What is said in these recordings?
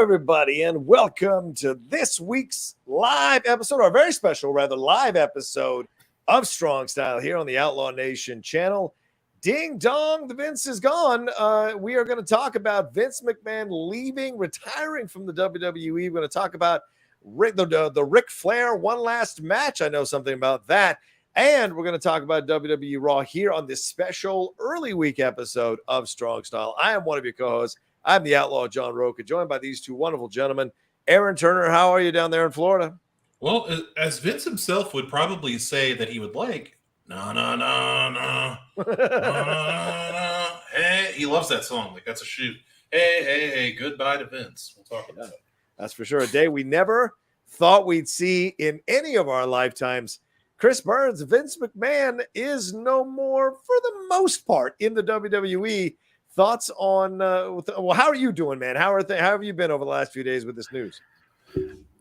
everybody, and welcome to this week's live episode, or a very special, rather, live episode of Strong Style here on the Outlaw Nation channel. Ding dong, the Vince is gone. We are going to talk about Vince McMahon leaving, retiring from the WWE. We're going to talk about the Ric Flair one last match. I know something about that. And we're going to talk about WWE Raw here on this special early week episode of Strong Style. I am one of your co-hosts. I'm the Outlaw John Rocha, joined by these two wonderful gentlemen. Aaron Turner, how are you down there in Florida? Well, as Vince himself would probably say that he would like, no. Hey, he loves that song. Like, that's a shoot. Hey, goodbye to Vince. We'll talk about it. That's for sure. A day we never thought we'd see in any of our lifetimes. Chris Burns, Vince McMahon is no more, for the most part, in the WWE. Thoughts on, well, how are you doing, man? How have you been over the last few days with this news?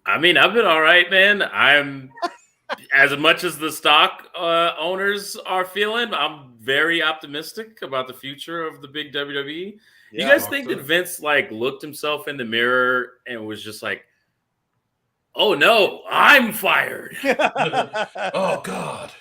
I mean, I've been all right, man. I'm, as much as the stock owners are feeling, I'm very optimistic about the future of the big WWE. You guys think that Vince, like, looked himself in the mirror and was just like, oh, no, I'm fired. Oh, God.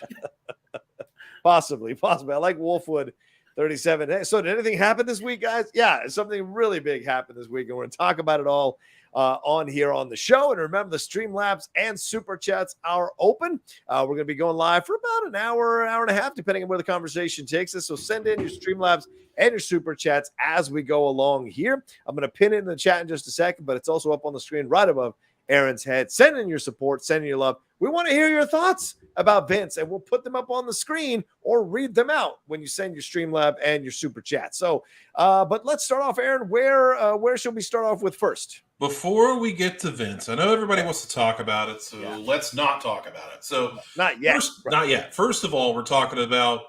Possibly. I like Wolfwood 37. Hey, so did anything happen this week, guys? Yeah, something really big happened this week, and we're going to talk about it all on here on the show. And remember, the Streamlabs and SuperChats are open. We're going to be going live for about an hour and a half, depending on where the conversation takes us. So send in your Streamlabs and your SuperChats as we go along here. I'm going to pin it in the chat in just a second, but it's also up on the screen right above Aaron's head. Send in your support, send in your love. We want to hear your thoughts about Vince, and we'll put them up on the screen or read them out when you send your Streamlab and your Super Chat. So, but let's start off, Aaron. Where should we start off with first? Before we get to Vince, I know everybody wants to talk about it, so let's not talk about it. So, not yet. Not yet. First of all, we're talking about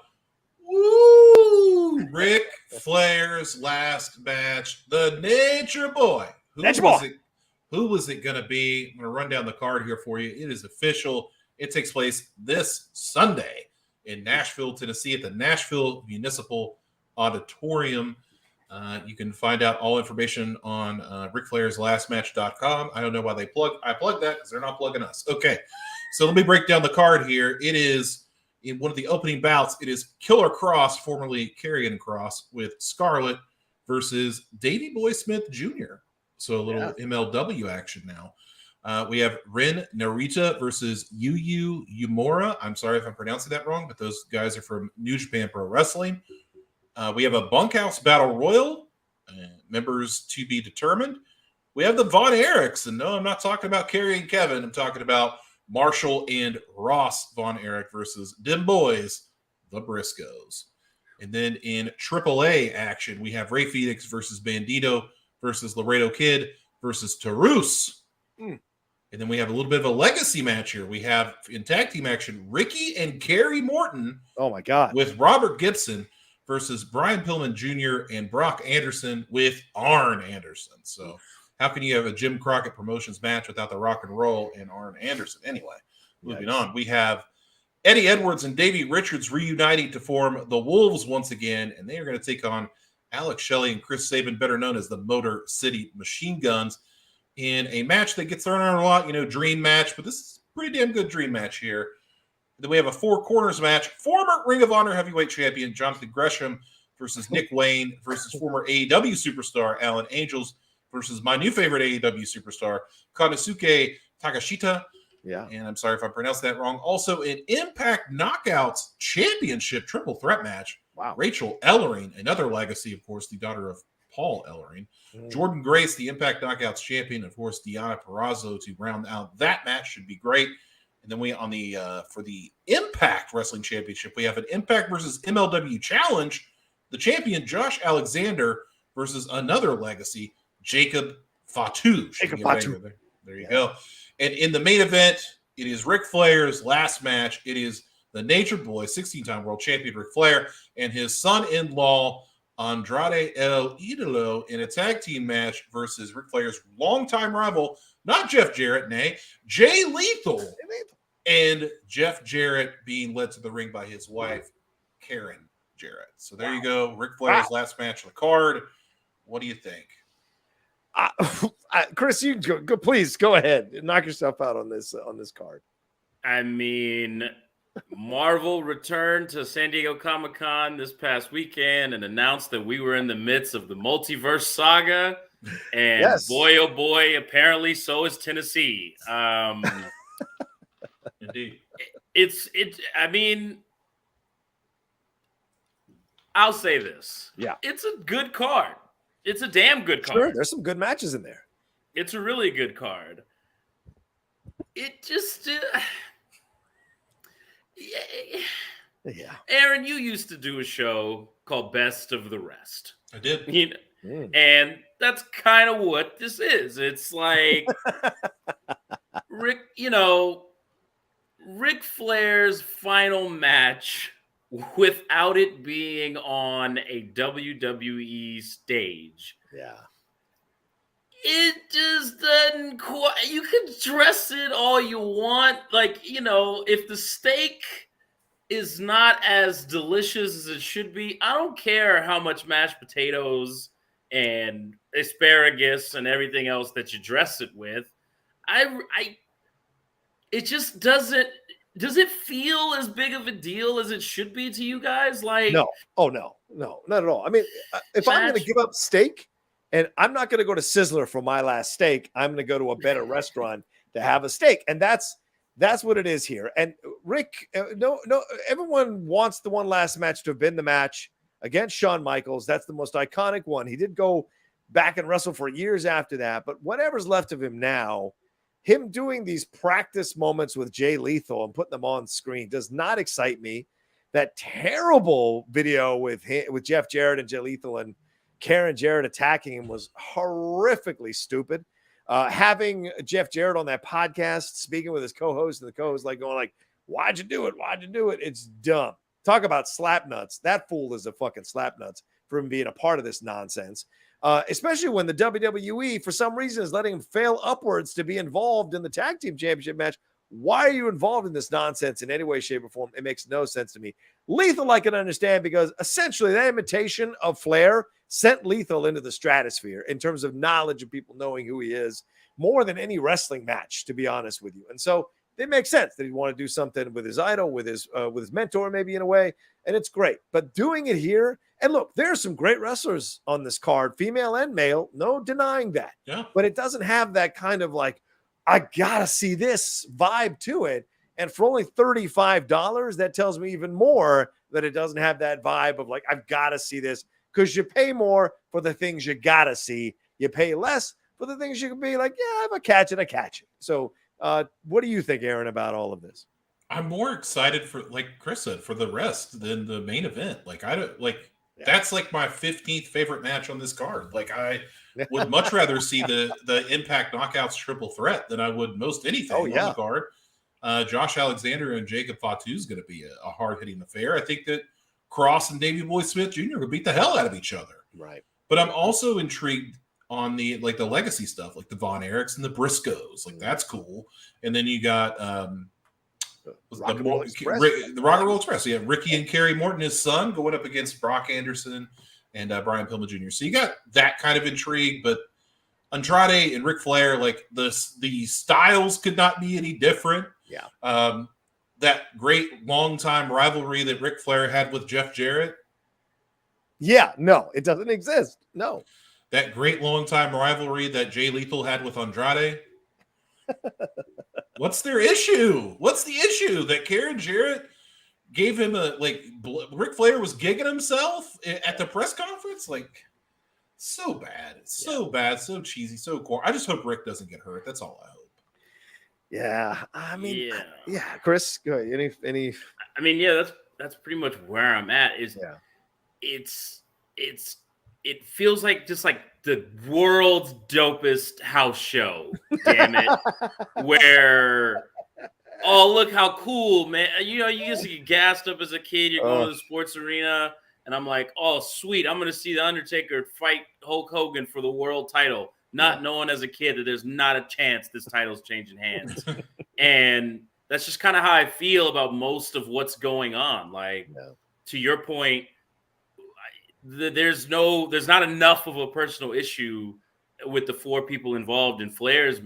Ric Flair's last match, the Nature Boy. Who was it going to be? I'm going to run down the card here for you. It is official. It takes place this Sunday in Nashville, Tennessee at the Nashville Municipal Auditorium. You can find out all information on RicFlairsLastMatch.com. I don't know why I plugged that because they're not plugging us. Okay, so let me break down the card here. It is, in one of the opening bouts, it is Killer Cross, formerly Karrion Kross, with Scarlett versus Davey Boy Smith Jr., so a little MLW action now. We have Ren Narita versus Yu Uemura. I'm sorry if I'm pronouncing that wrong, but those guys are from New Japan Pro Wrestling. We have a Bunkhouse Battle Royal. Members to be determined. We have the Von Erichs. And no, I'm not talking about Kerry and Kevin. I'm talking about Marshall and Ross Von Erich versus them boys, the Briscoes. And then in AAA action, we have Ray Phoenix versus Bandito versus Laredo Kid versus Taurus. And then we have a little bit of a legacy match here. We have, in tag team action, Ricky and Gary Morton. Oh, my God. With Robert Gibson versus Brian Pillman Jr. and Brock Anderson with Arn Anderson. So how can you have a Jim Crockett Promotions match without the Rock and Roll and Arn Anderson? Anyway, moving on. We have Eddie Edwards and Davey Richards reuniting to form the Wolves once again, and they are going to take on Alex Shelley and Chris Sabin, better known as the Motor City Machine Guns, in a match that gets thrown around a lot, dream match, but this is a pretty damn good dream match here. Then we have a Four Corners match. Former Ring of Honor heavyweight champion Jonathan Gresham versus Nick Wayne versus former AEW superstar Alan Angels versus my new favorite AEW superstar Konosuke Takashita. Yeah. And I'm sorry if I pronounced that wrong. Also, an Impact Knockouts Championship triple threat match. Wow. Rachel Ellering, another legacy, of course, the daughter of Paul Ellering. Jordan Grace, the Impact Knockouts champion. Of course, Deonna Purrazzo to round out that match. Should be great. And then we on the for the Impact Wrestling Championship, we have an Impact versus MLW Challenge. The champion, Josh Alexander, versus another legacy, Jacob Fatu. There you go. And in the main event, it is Ric Flair's last match. It is the Nature Boy, 16-time world champion Ric Flair, and his son-in-law, Andrade El Idolo, in a tag team match versus Ric Flair's longtime rival, not Jeff Jarrett, nay, Jay Lethal. And Jeff Jarrett being led to the ring by his wife, Karen Jarrett. So there you go. Ric Flair's last match on the card. What do you think? Chris, you go, please go ahead and knock yourself out on this card. I mean, Marvel returned to San Diego Comic-Con this past weekend and announced that we were in the midst of the multiverse saga. And yes. Boy, oh boy, apparently so is Tennessee. Indeed. I mean, I'll say this. Yeah. It's a good card. It's a damn good card. Sure, there's some good matches in there. It's a really good card. It just... yeah. Aaron, you used to do a show called Best of the Rest. I did. You know, and that's kind of what this is. It's like Ric Flair's final match without it being on a WWE stage. Yeah. It just doesn't quite. You can dress it all you want. Like, if the steak is not as delicious as it should be, I don't care how much mashed potatoes and asparagus and everything else that you dress it with. It just doesn't. Does it feel as big of a deal as it should be to you guys? Like, no. Oh, no, not at all. I mean, if I'm going to give up steak, and I'm not going to go to Sizzler for my last steak, I'm going to go to a better restaurant to have a steak, and that's what it is here. And Rick, no, everyone wants the one last match to have been the match against Shawn Michaels. That's the most iconic one. He did go back and wrestle for years after that, but whatever's left of him now, him doing these practice moments with Jay Lethal and putting them on screen does not excite me. That terrible video with Jeff Jarrett and Jay Lethal and Karen Jarrett attacking him was horrifically stupid. Having Jeff Jarrett on that podcast, speaking with his co-host, and the co-host going like, why'd you do it? Why'd you do it? It's dumb. Talk about slap nuts. That fool is a fucking slap nuts for him being a part of this nonsense. Especially when the WWE, for some reason, is letting him fail upwards to be involved in the tag team championship match. Why are you involved in this nonsense in any way, shape, or form? It makes no sense to me. Lethal, I can understand, because essentially that imitation of Flair sent Lethal into the stratosphere in terms of knowledge of people knowing who he is more than any wrestling match, to be honest with you. And so it makes sense that he'd want to do something with his idol, with his mentor, maybe in a way. And it's great. But doing it here, and look, there are some great wrestlers on this card, female and male, no denying that. Yeah. But it doesn't have that kind of like, I gotta see this vibe to it. And for only $35, that tells me even more that it doesn't have that vibe of like, I've got to see this, because you pay more for the things you got to see. You pay less for the things you can be like, yeah, if I catch it, I catch it. So what do you think, Aaron, about all of this? I'm more excited for, like Chris said, for the rest than the main event. That's like my 15th favorite match on this card. Like, I would much rather see the Impact Knockouts triple threat than I would most anything on the card. Josh Alexander and Jacob Fatu is going to be a hard-hitting affair. I think that Cross and Davey Boy Smith Jr. will beat the hell out of each other. Right. But I'm also intrigued on the legacy stuff, like the Von Erichs and the Briscoes. Like, that's cool. And then you got the Rock and Roll Express. Yeah, Ricky and Kerry Morton, his son, going up against Brock Anderson and Brian Pillman Jr. So you got that kind of intrigue, but Andrade and Ric Flair, like the styles could not be any different. Yeah. That great long-time rivalry that Ric Flair had with Jeff Jarrett. Yeah, no, it doesn't exist. No. That great long-time rivalry that Jay Lethal had with Andrade. What's their issue? What's the issue? That Karen Jarrett gave him Ric Flair was gigging himself at the press conference? Like, so bad. So bad, so cheesy, so corny. I just hope Rick doesn't get hurt. That's all I hope. Yeah, I mean, yeah. Chris, go ahead. Any? I mean, yeah, that's pretty much where I'm at. It feels like just like the world's dopest house show. Damn it! Where, oh, look how cool, man! You used to get gassed up as a kid. You're going to the sports arena, and I'm like, oh, sweet! I'm going to see the Undertaker fight Hulk Hogan for the world title. Not knowing as a kid that there's not a chance this title's changing hands. And that's just kind of how I feel about most of what's going on. Like, to your point, there's not enough of a personal issue with the 4 people involved in Flair's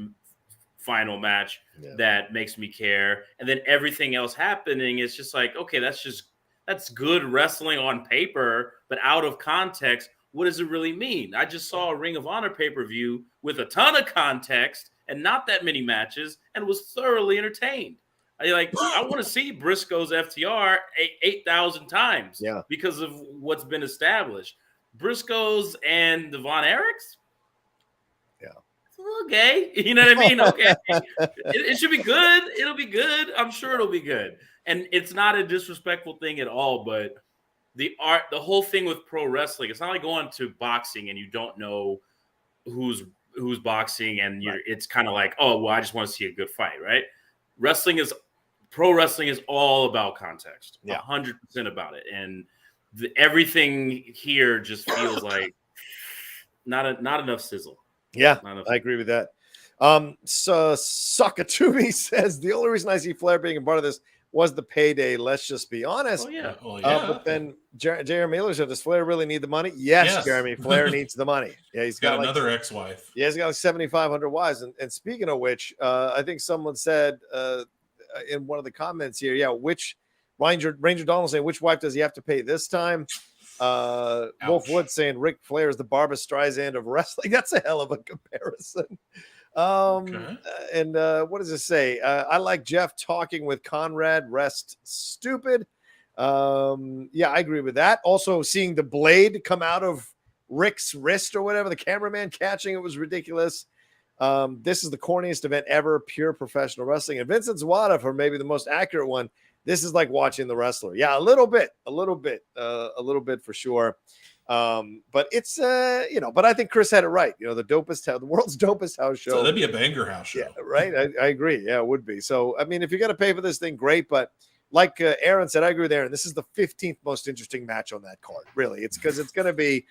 final match that makes me care. And then everything else happening is just like, okay, that's good wrestling on paper, but out of context, what does it really mean? I just saw a Ring of Honor pay-per-view with a ton of context and not that many matches and was thoroughly entertained. I want to see Briscoe's FTR 8,000 times because of what's been established. Briscoe's and the Von Erichs? Yeah. It's a little gay. You know what I mean? Okay. It should be good. It'll be good. I'm sure it'll be good. And it's not a disrespectful thing at all, but the whole thing with pro wrestling, it's not like going to boxing and you don't know who's boxing and it's kind of like, oh, well, I just want to see a good fight, right? Pro wrestling is all about context, 100% about it. And everything here just feels like not enough sizzle. Yeah, I agree with that. So Sakatumi says the only reason I see Flair being a part of this was the payday. Let's just be honest. Oh, yeah. But then Jeremy Miller said, does Flair really need the money? Yes. Jeremy, Flair needs the money. Yeah, he's got another ex-wife. Yeah, he's got like 7,500 wives. And speaking of which, I think someone said in one of the comments here, which Ranger Donald saying, which wife does he have to pay this time? Wolf Wood saying Ric Flair is the Barbra Streisand of wrestling. That's a hell of a comparison. And what does it say? I like Jeff talking with Conrad. Rest stupid. I agree with that. Also, seeing the blade come out of Rick's wrist or whatever, the cameraman catching it was ridiculous. This is the corniest event ever, pure professional wrestling. And Vincent Zawada, for maybe the most accurate one, this is like watching the wrestler. Yeah, a little bit for sure. But it's but I think Chris had it right. The world's dopest house show. So that'd be a banger house show. Yeah, right. I agree. Yeah, it would be. So I mean, if you're gonna pay for this thing, great. But like Aaron said, I agree with Aaron. This is the 15th most interesting match on that card. Really, it's because it's gonna be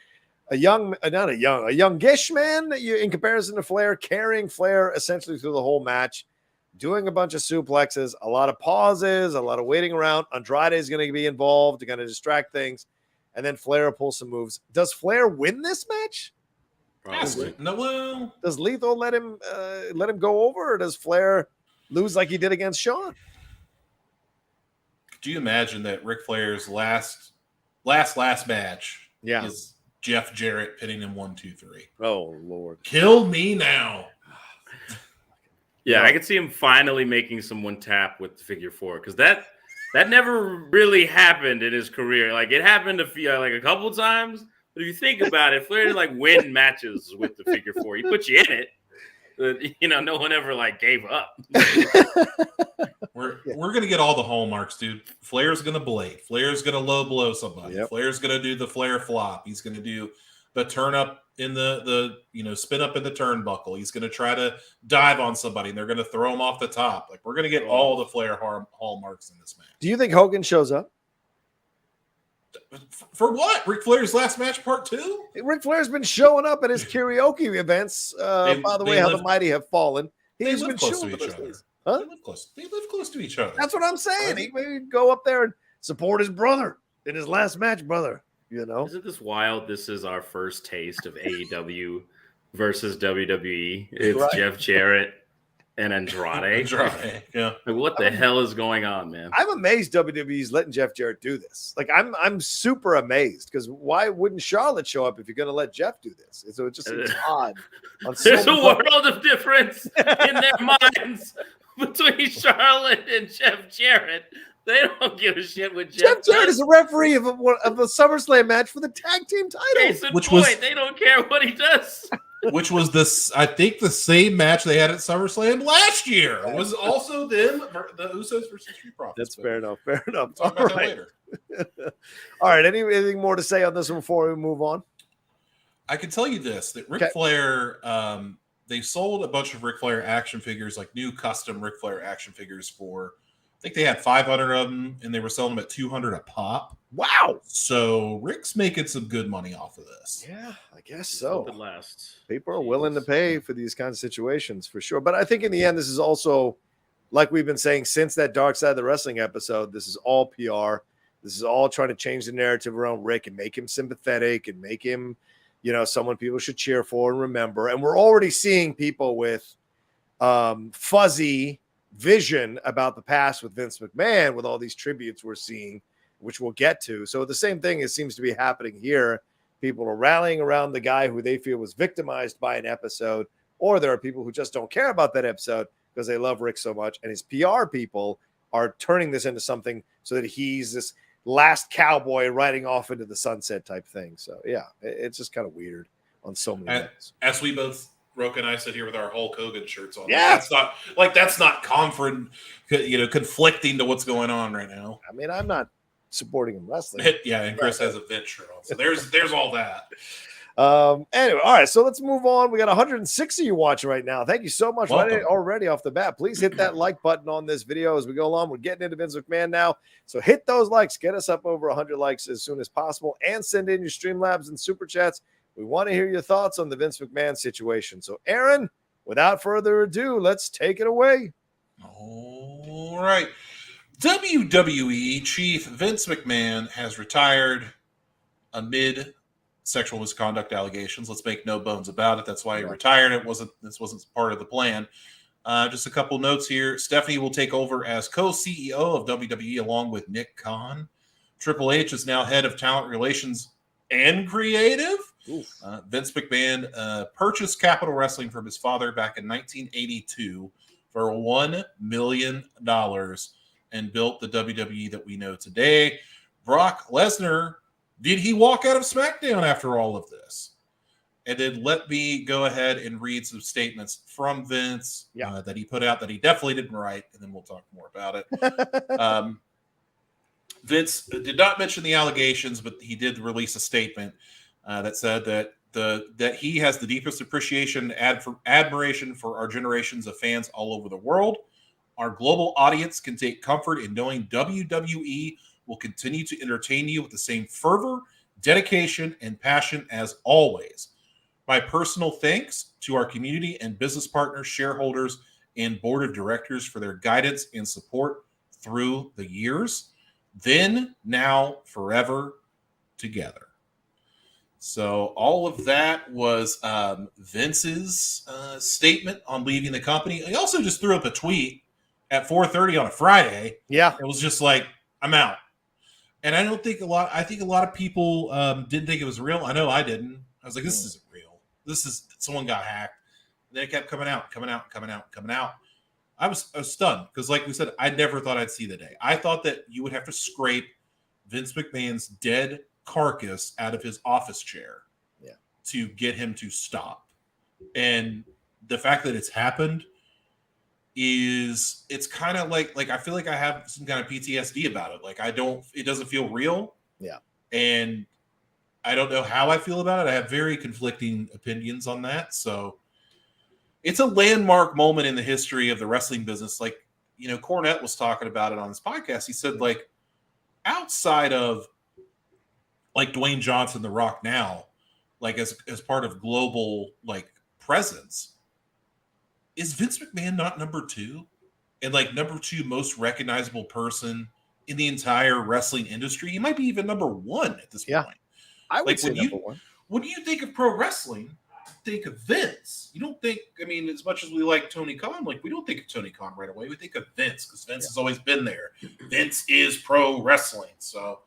a youngish man in comparison to Flair, carrying Flair essentially through the whole match, doing a bunch of suplexes, a lot of pauses, a lot of waiting around. Andrade is going to be involved, going to distract things, and then Flair pulls some moves. Does Flair win this match? Probably. No, well, does Lethal let him go over, or does Flair lose like he did against Shawn? Could you imagine that Ric Flair's last match is Jeff Jarrett pitting him 1, 2, 3? Oh Lord, kill me now. Yeah, I could see him finally making someone tap with the figure 4 because that never really happened in his career. Like it happened a couple times, but if you think about it, Flair didn't win matches with the figure 4. He put you in it, but no one ever gave up. We're gonna get all the hallmarks, dude. Flair's gonna blade. Flair's gonna low blow somebody. Yep. Flair's gonna do the Flair flop. He's gonna do the turn up in the spin up in the turnbuckle. He's going to try to dive on somebody, and they're going to throw him off the top. We're going to get all the Flair hallmarks in this match. Do you think Hogan shows up? For what? Ric Flair's last match, part 2? Ric Flair's been showing up at his karaoke events. By the way, how the mighty have fallen. He's been close to each other. Huh? They live close to each other. That's what I'm saying. He maybe go up there and support his brother in his last match, brother. Isn't this wild? This is our first taste of AEW versus WWE. It's right. Jeff Jarrett and Andrade. Yeah. What the hell is going on, man? I'm amazed WWE's letting Jeff Jarrett do this. I'm super amazed because why wouldn't Charlotte show up if you're going to let Jeff do this? So it just seems odd. There's a world of difference in their minds between Charlotte and Jeff Jarrett. They don't give a shit with Jeff Jarrett is a referee of a SummerSlam match for the tag team title. They don't care what he does. Which was I think the same match they had at SummerSlam last year. It was also them, the Usos versus Street Profits. That's fair enough. All right. All right. Anything more to say on this one before we move on? I can tell you this: that Ric Flair, they sold a bunch of Ric Flair action figures, new custom Ric Flair action figures for. I think they had 500 of them, and they were selling them at $200 a pop. Wow! So Rick's making some good money off of this. Yeah, I guess so. It lasts. People are willing to pay for these kinds of situations for sure. But I think in the end, this is also, like we've been saying since that Dark Side of the Wrestling episode, this is all PR. This is all trying to change the narrative around Rick and make him sympathetic and make him someone people should cheer for and remember. And we're already seeing people with fuzzy vision about the past with Vince McMahon, with all these tributes we're seeing, which we'll get to. So the same thing seems to be happening here. People are rallying around the guy who they feel was victimized by an episode, or there are people who just don't care about that episode because they love Rick so much. And his PR people are turning this into something so that he's this last cowboy riding off into the sunset type thing. So yeah, it's just kind of weird on so many levels. As we both, Rocha and I, sit here with our Hulk Hogan shirts on. Yeah, that's not conflicting to what's going on right now. I mean, I'm not supporting him wrestling. Yeah, and Chris has a Vince shirt on, so there's all that. Anyway, all right, so let's move on. We got 106 of you watching right now. Thank you so much. Already off the bat, please hit that like button on this video as we go along. We're getting into Vince McMahon now, so hit those likes. Get us up over 100 likes as soon as possible, and send in your Streamlabs and Super Chats. We want to hear your thoughts on the Vince McMahon situation. So, Aaron, without further ado, let's take it away. All right. WWE Chief Vince McMahon has retired amid sexual misconduct allegations. Let's make no bones about it. That's why he retired. This wasn't part of the plan. Just a couple notes here. Stephanie will take over as co-CEO of WWE along with Nick Khan. Triple H is now head of talent relations and creative. Vince McMahon purchased Capital Wrestling from his father back in 1982 for $1 million and built the WWE that we know today. Brock Lesnar, did he walk out of SmackDown after all of this? And then let me go ahead and read some statements from Vince that he put out that he definitely didn't write, and then we'll talk more about it. Vince did not mention the allegations, but he did release a statement that said that he has the deepest appreciation and admiration for our generations of fans all over the world. Our global audience can take comfort in knowing WWE will continue to entertain you with the same fervor, dedication, and passion as always. My personal thanks to our community and business partners, shareholders, and board of directors for their guidance and support through the years. Then, now, forever, together. So all of that was Vince's statement on leaving the company. He also just threw up a tweet at 4:30 on a Friday. Yeah. It was just like, I'm out. And I think a lot of people didn't think it was real. I know I didn't. I was like, this isn't real. Someone got hacked. And then it kept coming out. I was stunned because, like we said, I never thought I'd see the day. I thought that you would have to scrape Vince McMahon's dead carcass out of his office chair to get him to stop. And the fact that it's happened it's kind of like I feel like I have some kind of PTSD about it. Like it doesn't feel real. Yeah. And I don't know how I feel about it. I have very conflicting opinions on that. So it's a landmark moment in the history of the wrestling business. Like, Cornette was talking about it on his podcast. He said, like, outside of like Dwayne Johnson, The Rock now, like as part of global like presence, is Vince McMahon not number 2? And like number 2 most recognizable person in the entire wrestling industry? He might be even number 1 at this point. I would say number 1. When you think of pro wrestling, think of Vince. You don't think, as much as we like Tony Khan, like we don't think of Tony Khan right away. We think of Vince because Vince has always been there. Vince is pro wrestling. So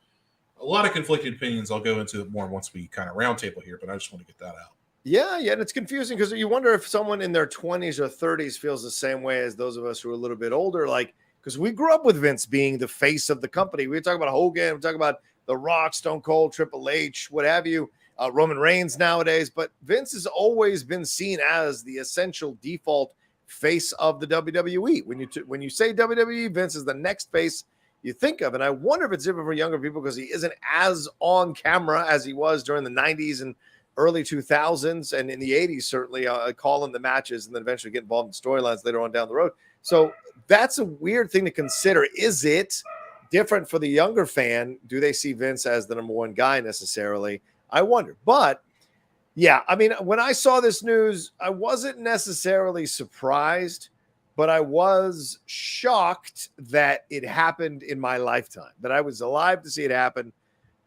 a lot of conflicting opinions. I'll go into it more once we kind of roundtable here, but I just want to get that out. Yeah, and it's confusing because you wonder if someone in their 20s or 30s feels the same way as those of us who are a little bit older, like, because we grew up with Vince being the face of the company. We talk about Hogan, we talk about The Rock, Stone Cold, Triple H, what have you, Roman Reigns nowadays, but Vince has always been seen as the essential default face of the WWE. When you say WWE, Vince is the next face you think of, and I wonder if it's different for younger people because he isn't as on camera as he was during the 90s and early 2000s and in the 80s, certainly calling the matches and then eventually get involved in storylines later on down the road. So that's a weird thing to consider. Is it different for the younger fan? Do they see Vince as the number 1 guy necessarily? I wonder. But yeah, when I saw this news, I wasn't necessarily surprised, but I was shocked that it happened in my lifetime, that I was alive to see it happen.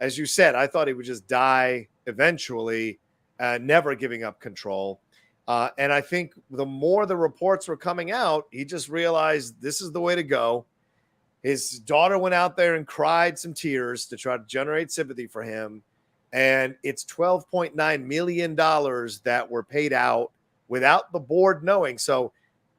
As you said, I thought he would just die eventually. never giving up control. And I think the more the reports were coming out, he just realized this is the way to go. His daughter went out there and cried some tears to try to generate sympathy for him. And it's $12.9 million that were paid out without the board knowing. So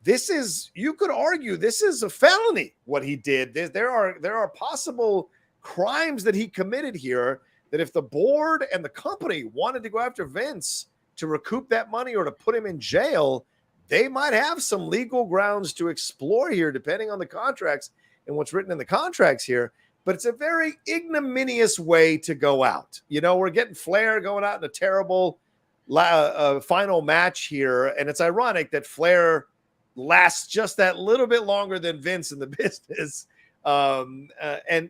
this is, you could argue, this is a felony, what he did. There are possible crimes that he committed here that if the board and the company wanted to go after Vince to recoup that money or to put him in jail, they might have some legal grounds to explore here, depending on the contracts and what's written in the contracts here. But it's a very ignominious way to go out. You know, we're getting Flair going out in a terrible final match here. And it's ironic that Flair lasts just that little bit longer than Vince in the business. And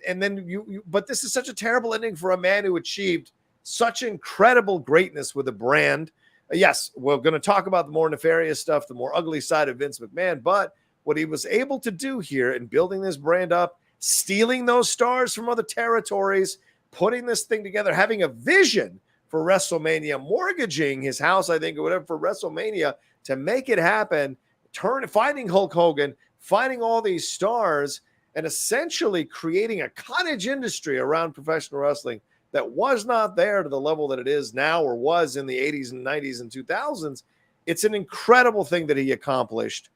then but this is such a terrible ending for a man who achieved such incredible greatness with a brand. Yes, we're going to talk about the more nefarious stuff, the more ugly side of Vince McMahon, but what he was able to do here in building this brand up, stealing those stars from other territories, putting this thing together, having a vision for WrestleMania, mortgaging his house, I think, or whatever, for WrestleMania to make it happen, finding Hulk Hogan, finding all these stars, and essentially creating a cottage industry around professional wrestling that was not there to the level that it is now or was in the 80s and 90s and 2000s. It's an incredible thing that he accomplished.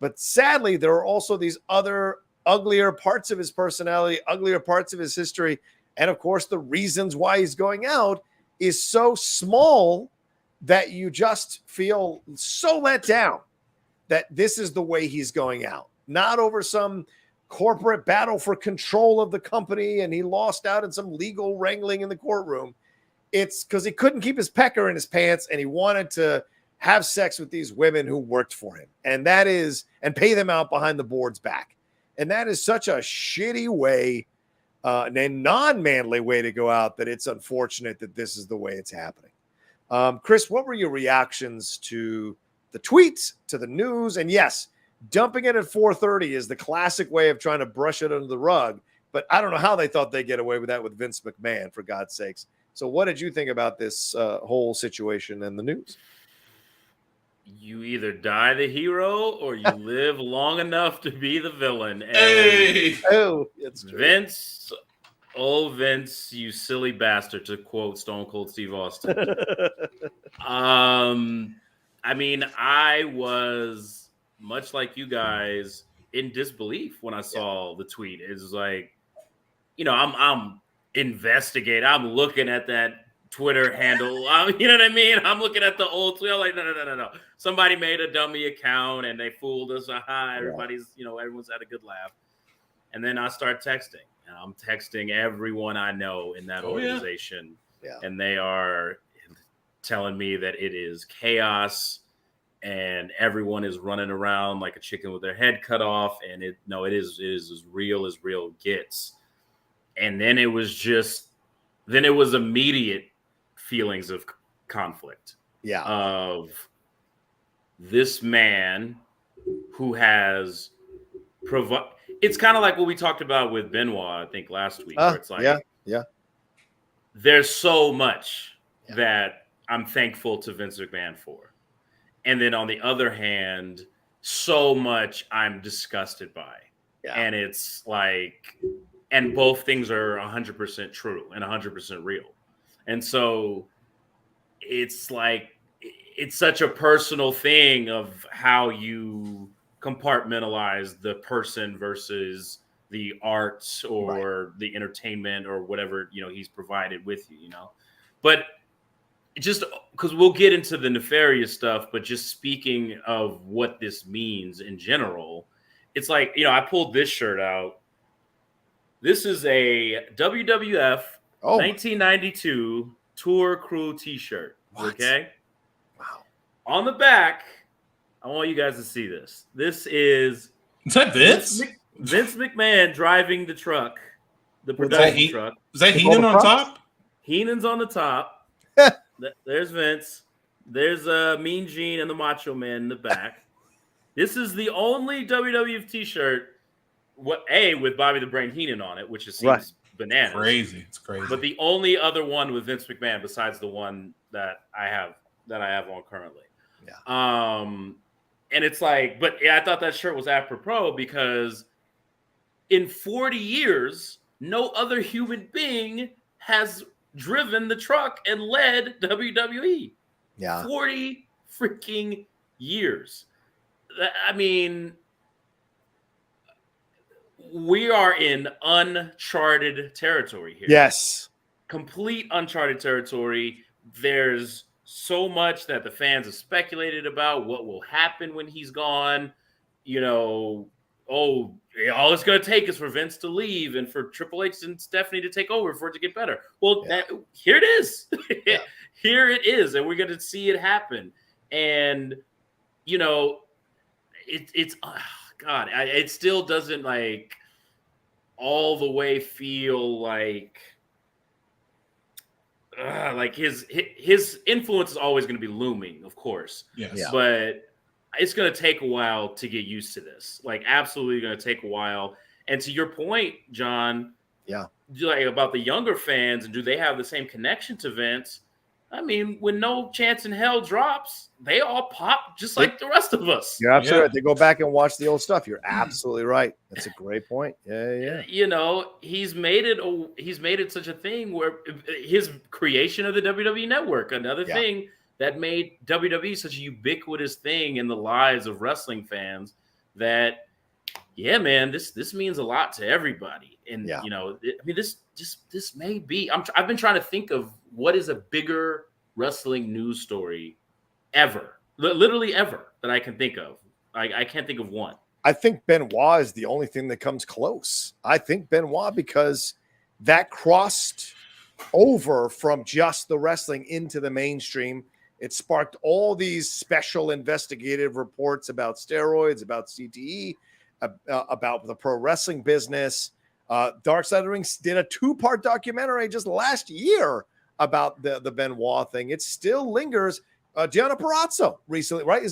But sadly, there are also these other uglier parts of his personality, uglier parts of his history. And of course, the reasons why he's going out is so small that you just feel so let down that this is the way he's going out. Not over some corporate battle for control of the company and he lost out in some legal wrangling in the courtroom. It's because he couldn't keep his pecker in his pants and he wanted to have sex with these women who worked for him. And that is, and pay them out behind the board's back. And that is such a shitty way, a non-manly way to go out, that it's unfortunate that this is the way it's happening. Chris, what were your reactions to the tweets, to the news? And yes, dumping it at 4:30 is the classic way of trying to brush it under the rug. But I don't know how they thought they'd get away with that with Vince McMahon, for God's sakes. So what did you think about this whole situation and the news? You either die the hero or you live long enough to be the villain. And Hey! Oh, it's true. Vince, oh Vince, you silly bastard, to quote Stone Cold Steve Austin. I mean, I was much like you guys in disbelief when I saw the tweet. It's like, you know, I'm investigating. I'm looking at that Twitter handle. You know what I mean? I'm looking at the old tweet. I'm like, no. Somebody made a dummy account and they fooled us. Everybody's, you know, everyone's had a good laugh. And then I start texting. And I'm texting everyone I know in that organization. Yeah. And they are telling me that it is chaos and everyone is running around like a chicken with their head cut off. And it is as real gets. And then it was immediate feelings of conflict. Yeah. Of this man who has provided. It's kind of like what we talked about with Benoit, I think, last week. Where it's like, there's so much that I'm thankful to Vince McMahon for. And then on the other hand, so much I'm disgusted by. Yeah. And it's like, and both things are 100% true and 100% real. And so it's like, it's such a personal thing of how you compartmentalize the person versus the art or the entertainment or whatever, you know, he's provided with you, you know. But just because we'll get into the nefarious stuff, but just speaking of what this means in general, it's like, you know, I pulled this shirt out. This is a WWF 1992 Tour Crew t-shirt. What? Okay. Wow. On the back, I want you guys to see this. This is that Vince? Vince McMahon driving the truck, the production truck. Is that Heenan on top? Heenan's on the top. There's Vince. There's Mean Gene and the Macho Man in the back. This is the only WWF t-shirt with Bobby the Brain Heenan on it, which seems bananas. Crazy. It's crazy. But the only other one with Vince McMahon besides the one that I have on currently. Yeah. And it's like, but yeah, I thought that shirt was apropos because in 40 years, no other human being has driven the truck and led WWE. Yeah. 40 freaking years. I mean, we are in uncharted territory here. Yes. Complete uncharted territory. There's so much that the fans have speculated about what will happen when he's gone. You know, all it's going to take is for Vince to leave and for Triple H and Stephanie to take over for it to get better. Well, here it is. Yeah. Here it is. And we're going to see it happen. And, you know, it's God, it still doesn't like all the way feel like his influence is always going to be looming, of course. Yes. Yeah. But it's going to take a while to get used to this. Like, absolutely going to take a while. And to your point, John, like about the younger fans, and do they have the same connection to Vince? I mean, when No Chance in Hell drops, they all pop just like the rest of us. You're absolutely right. They go back and watch the old stuff. You're absolutely right. That's a great point. Yeah. You know, he's made it such a thing where his creation of the WWE Network, another thing that made WWE such a ubiquitous thing in the lives of wrestling fans, that man, this means a lot to everybody. And you know, I mean, this may be. I've been trying to think of what is a bigger wrestling news story ever, literally ever, that I can think of. I can't think of one. I think Benoit is the only thing that comes close. I think Benoit, because that crossed over from just the wrestling into the mainstream. It sparked all these special investigative reports about steroids, about CTE, about the pro wrestling business. Dark Side of the Ring did a 2-part documentary just last year about the Benoit thing. It still lingers. Gianna Perazzo recently, right?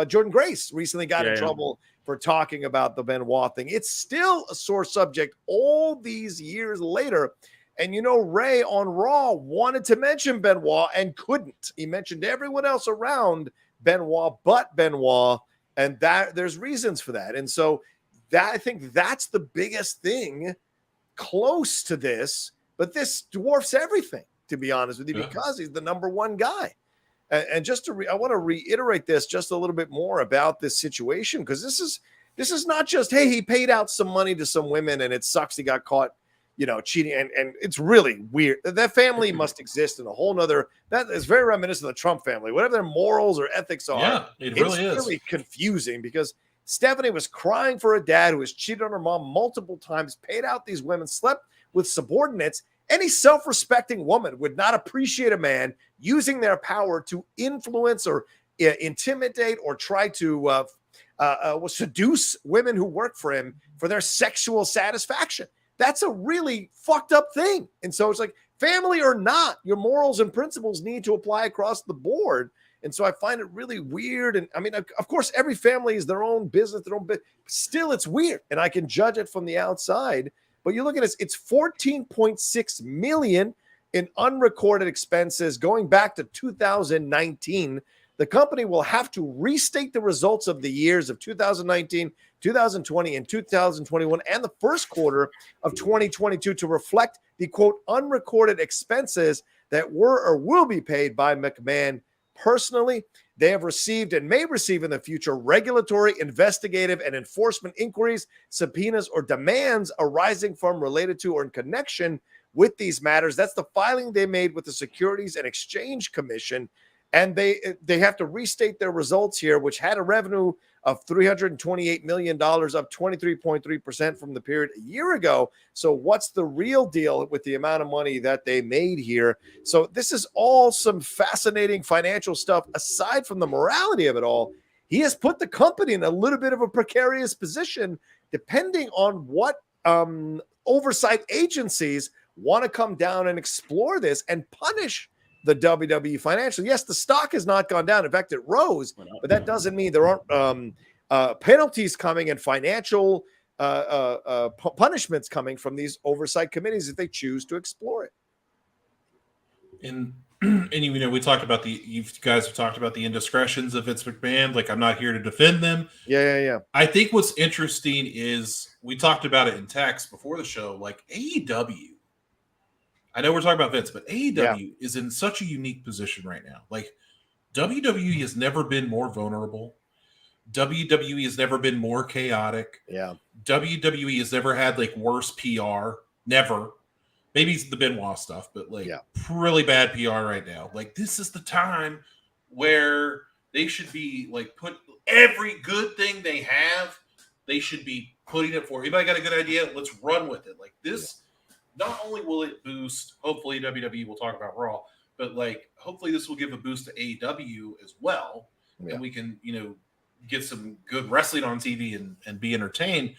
Jordan Grace recently got in trouble for talking about the Benoit thing. It's still a sore subject all these years later. And, you know, Ray on Raw wanted to mention Benoit and couldn't. He mentioned everyone else around Benoit but Benoit, and that there's reasons for that. And so that, I think that's the biggest thing close to this, but this dwarfs everything, to be honest with you, because he's the number one guy. And just I want to reiterate this just a little bit more about this situation, because this is not just, hey, he paid out some money to some women and it sucks he got caught, you know, cheating. And it's really weird. That family must exist in a whole nother, that is very reminiscent of the Trump family, whatever their morals or ethics are. Yeah, it's really confusing, because Stephanie was crying for a dad who has cheated on her mom multiple times, paid out these women, slept with subordinates. Any self-respecting woman would not appreciate a man using their power to influence or intimidate or try to seduce women who work for him for their sexual satisfaction. That's a really fucked up thing. And so it's like, family or not, your morals and principles need to apply across the board. And so I find it really weird. And I mean, of course, every family is their own business, still it's weird. And I can judge it from the outside. But you look at it, it's $14.6 million in unrecorded expenses going back to 2019. The company will have to restate the results of the years of 2019, 2020, and 2021, and the first quarter of 2022 to reflect the, quote, unrecorded expenses that were or will be paid by McMahon personally. They have received and may receive in the future regulatory, investigative, and enforcement inquiries, subpoenas, or demands arising from, related to, or in connection with these matters. That's the filing they made with the Securities and Exchange Commission. And they have to restate their results here, which had a revenue of $328 million, up 23.3% from the period a year ago. So what's the real deal with the amount of money that they made here? So this is all some fascinating financial stuff. Aside from the morality of it all, he has put the company in a little bit of a precarious position, depending on what oversight agencies want to come down and explore this and punish the WWE financially. Yes, the stock has not gone down. In fact, it rose, but that doesn't mean there aren't penalties coming and financial punishments coming from these oversight committees if they choose to explore it. And And we talked about you guys have talked about the indiscretions of Vince McMahon. Like, I'm not here to defend them. Yeah. I think what's interesting is we talked about it in text before the show. Like, AEW, I know we're talking about Vince, but AEW is in such a unique position right now. Like, WWE has never been more vulnerable. WWE has never been more chaotic. Yeah. WWE has never had like worse PR. Never. Maybe it's the Benoit stuff, but like really bad PR right now. Like, this is the time where they should be like put every good thing they have, they should be putting it for. Anybody got a good idea? Let's run with it. Like, this, not only will it boost, hopefully WWE, we'll talk about Raw, but like hopefully this will give a boost to AEW as well. And we can, get some good wrestling on TV and be entertained.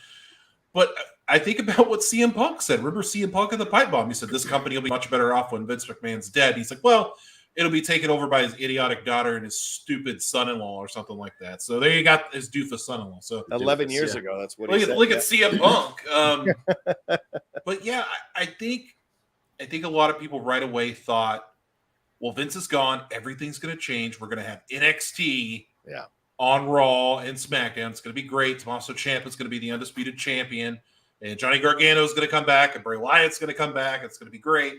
But I think about what CM Punk said. Remember CM Punk at the pipe bomb? He said this company will be much better off when Vince McMahon's dead. He's like, well, it'll be taken over by his idiotic daughter and his stupid son-in-law or something like that. So there you got his doofus son-in-law. So 11 years ago, that's what he said. Look at CM Punk. But yeah, I think a lot of people right away thought, well, Vince is gone. Everything's going to change. We're going to have NXT on Raw and SmackDown. It's going to be great. Tommaso Ciampa is going to be the undisputed champion. And Johnny Gargano is going to come back. And Bray Wyatt's going to come back. It's going to be great.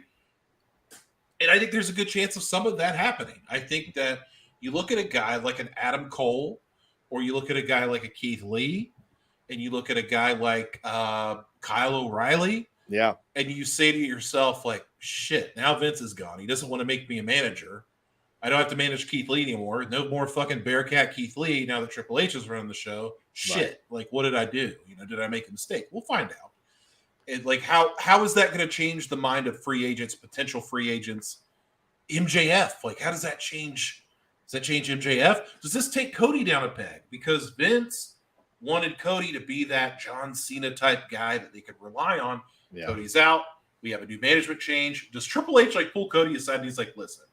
And I think there's a good chance of some of that happening. I think that you look at a guy like an Adam Cole, or you look at a guy like a Keith Lee, and you look at a guy like Kyle O'Reilly. Yeah. And you say to yourself, like, shit, now Vince is gone. He doesn't want to make me a manager. I don't have to manage Keith Lee anymore. No more fucking Bearcat Keith Lee now that Triple H is running the show. Shit. Like, what did I do? Did I make a mistake? We'll find out. And like, how is that going to change the mind of free agents, potential free agents? MJF, like, how does that change? Does that change MJF? Does this take Cody down a peg? Because Vince wanted Cody to be that John Cena type guy that they could rely on. Yeah. Cody's out. We have a new management change. Does Triple H like pull Cody aside and he's like, listen,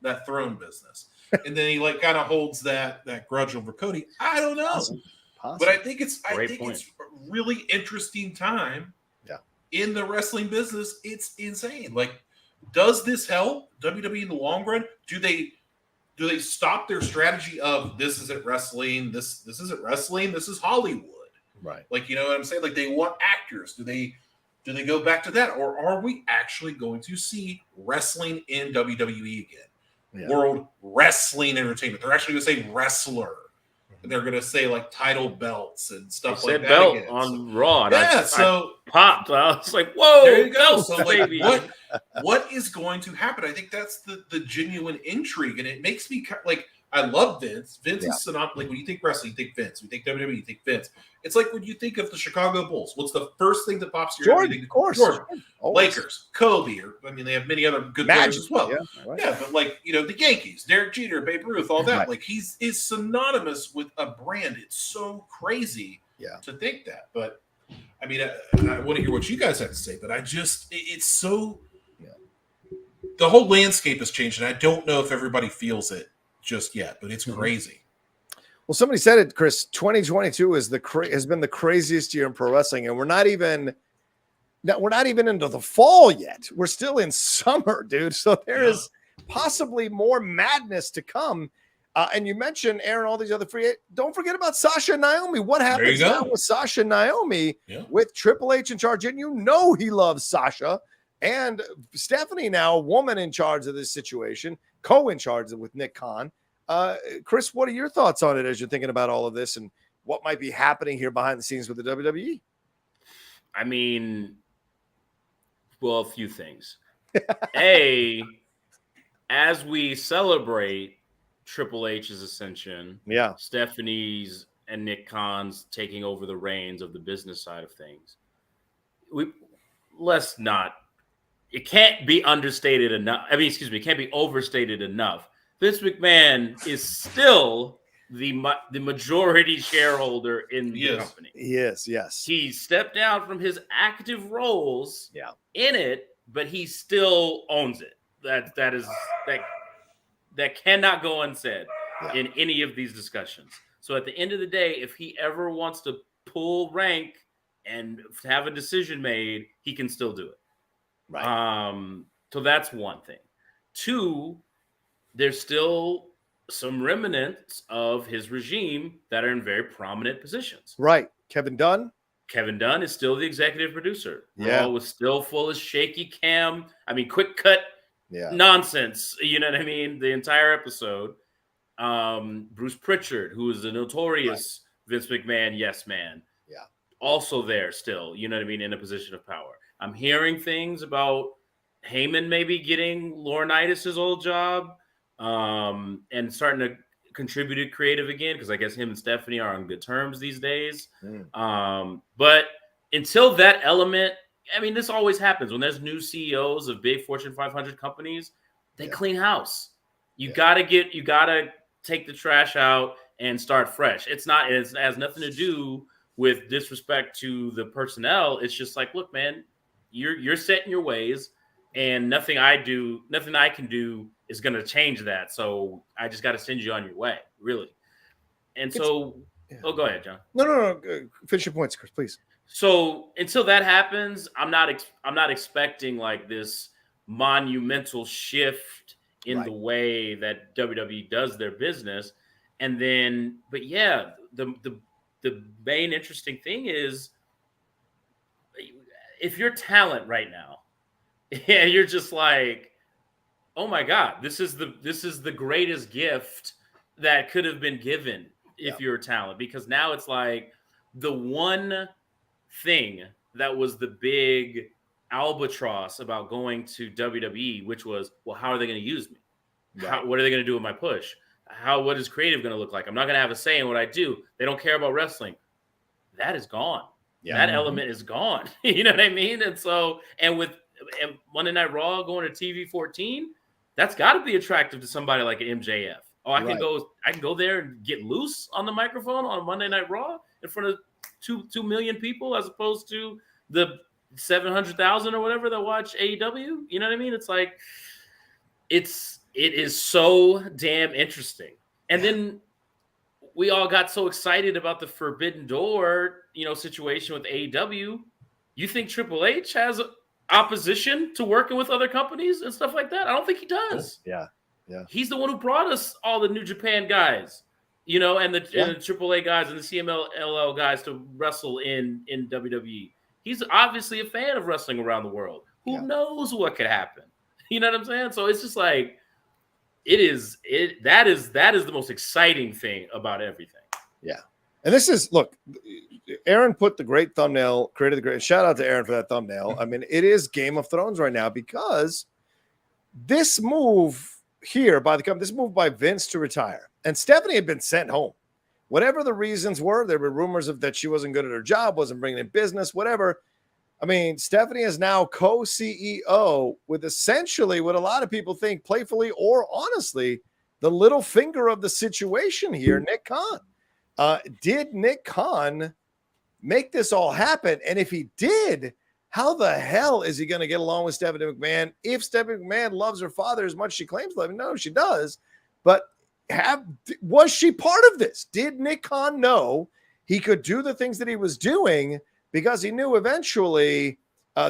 that throne business. And then he like kind of holds that grudge over Cody. I don't know. Possible. But I think it's a really interesting time in the wrestling business. It's insane. Like, does this help WWE in the long run? Do they stop their strategy of this isn't wrestling, this isn't wrestling, this is Hollywood? Right. Like, you know what I'm saying? Like, they want actors. Do they go back to that? Or are we actually going to see wrestling in WWE again? Yeah. World Wrestling Entertainment. They're actually going to say wrestler. And they're going to say like title belts and stuff like that. Belt again. On Raw. Yeah, I popped. I was like, whoa. There you go. So like, what is going to happen? I think that's the genuine intrigue. And it makes me like, I love Vince. Vince is synonymous. Like, when you think wrestling, you think Vince. When you think WWE, you think Vince. It's like when you think of the Chicago Bulls. What's the first thing that pops to your head? Of course. Jordan. Lakers, Kobe, they have many other good players as well. Yeah, but like, the Yankees, Derek Jeter, Babe Ruth, all that. Right. Like, he's synonymous with a brand. It's so crazy to think that. But I want to hear what you guys have to say. But it's so the whole landscape has changed, and I don't know if everybody feels it just yet, but it's crazy. Well, somebody said it, Chris. 2022 has been the craziest year in pro wrestling, and we're not even into the fall yet. We're still in summer, dude. So there is possibly more madness to come. And you mentioned, Aaron, all these other don't forget about Sasha and Naomi. What happens now with Sasha and Naomi with Triple H in charge? And he loves Sasha and Stephanie, now a woman in charge of this situation, in charge with Nick Khan. Chris, what are your thoughts on it as you're thinking about all of this and what might be happening here behind the scenes with the WWE? Well, a few things. As we celebrate Triple H's ascension, Stephanie's and Nick Khan's taking over the reins of the business side of things, it can't be understated enough. It can't be overstated enough. Vince McMahon is still the majority shareholder in the company. Yes. He stepped down from his active roles in it, but he still owns it. That cannot go unsaid in any of these discussions. So at the end of the day, if he ever wants to pull rank and have a decision made, he can still do it. Right. So that's one thing. Two, there's still some remnants of his regime that are in very prominent positions. Right. Kevin Dunn. Kevin Dunn is still the executive producer. Yeah. Raw was still full of shaky cam. Quick cut nonsense. You know what I mean? The entire episode. Bruce Pritchard, who is the notorious Vince McMahon yes man. Yeah. Also there still, you know what I mean, in a position of power. I'm hearing things about Heyman maybe getting Laurinaitis' old job and starting to contribute to creative again, because I guess him and Stephanie are on good terms these days. But until that element, this always happens. When there's new CEOs of big Fortune 500 companies, they clean house. You gotta take the trash out and start fresh. It has nothing to do with disrespect to the personnel. It's just like, look, man, you're set in your ways, and nothing I can do is going to change that. So I just got to send you on your way, really. And so, go ahead, John. No. Finish your points, Chris, please. So until that happens, I'm not expecting like this monumental shift in the way that WWE does their business. And then, but yeah, the main interesting thing is, if you're talent right now, and you're just like, oh my God, this is the greatest gift that could have been given if you're talent, because now it's like the one thing that was the big albatross about going to WWE, which was, well, how are they going to use me? What are they going to do with my push? What is creative going to look like? I'm not going to have a say in what I do. They don't care about wrestling. That is gone. Yeah. That element is gone. You know what I mean? And so, and Monday Night Raw going to TV 14, that's got to be attractive to somebody like an MJF. Oh, I can go there and get loose on the microphone on Monday Night Raw in front of 2 million people, as opposed to the 700,000 or whatever that watch AEW. You know what I mean? It's like, it is so damn interesting. And then we all got so excited about the Forbidden Door, situation with AEW. You think Triple H has opposition to working with other companies and stuff like that? I don't think he does. Yeah. He's the one who brought us all the New Japan guys, and the AAA guys and the CMLL guys to wrestle in WWE. He's obviously a fan of wrestling around the world. Who knows what could happen? You know what I'm saying? So it's just like, that is the most exciting thing about everything. Yeah. And this is, look, Aaron put the great thumbnail, created the great, shout out to Aaron for that thumbnail. It is Game of Thrones right now, because this move here by the company, this move by Vince to retire, and Stephanie had been sent home. Whatever the reasons were, there were rumors of that she wasn't good at her job, wasn't bringing in business, whatever. Stephanie is now co-CEO with essentially what a lot of people think, playfully or honestly, the little finger of the situation here, Nick Khan. Did Nick Khan make this all happen? And if he did, how the hell is he going to get along with Stephanie McMahon? If Stephanie McMahon loves her father as much as she claims to love him, no, she does. But was she part of this? Did Nick Khan know he could do the things that he was doing because he knew eventually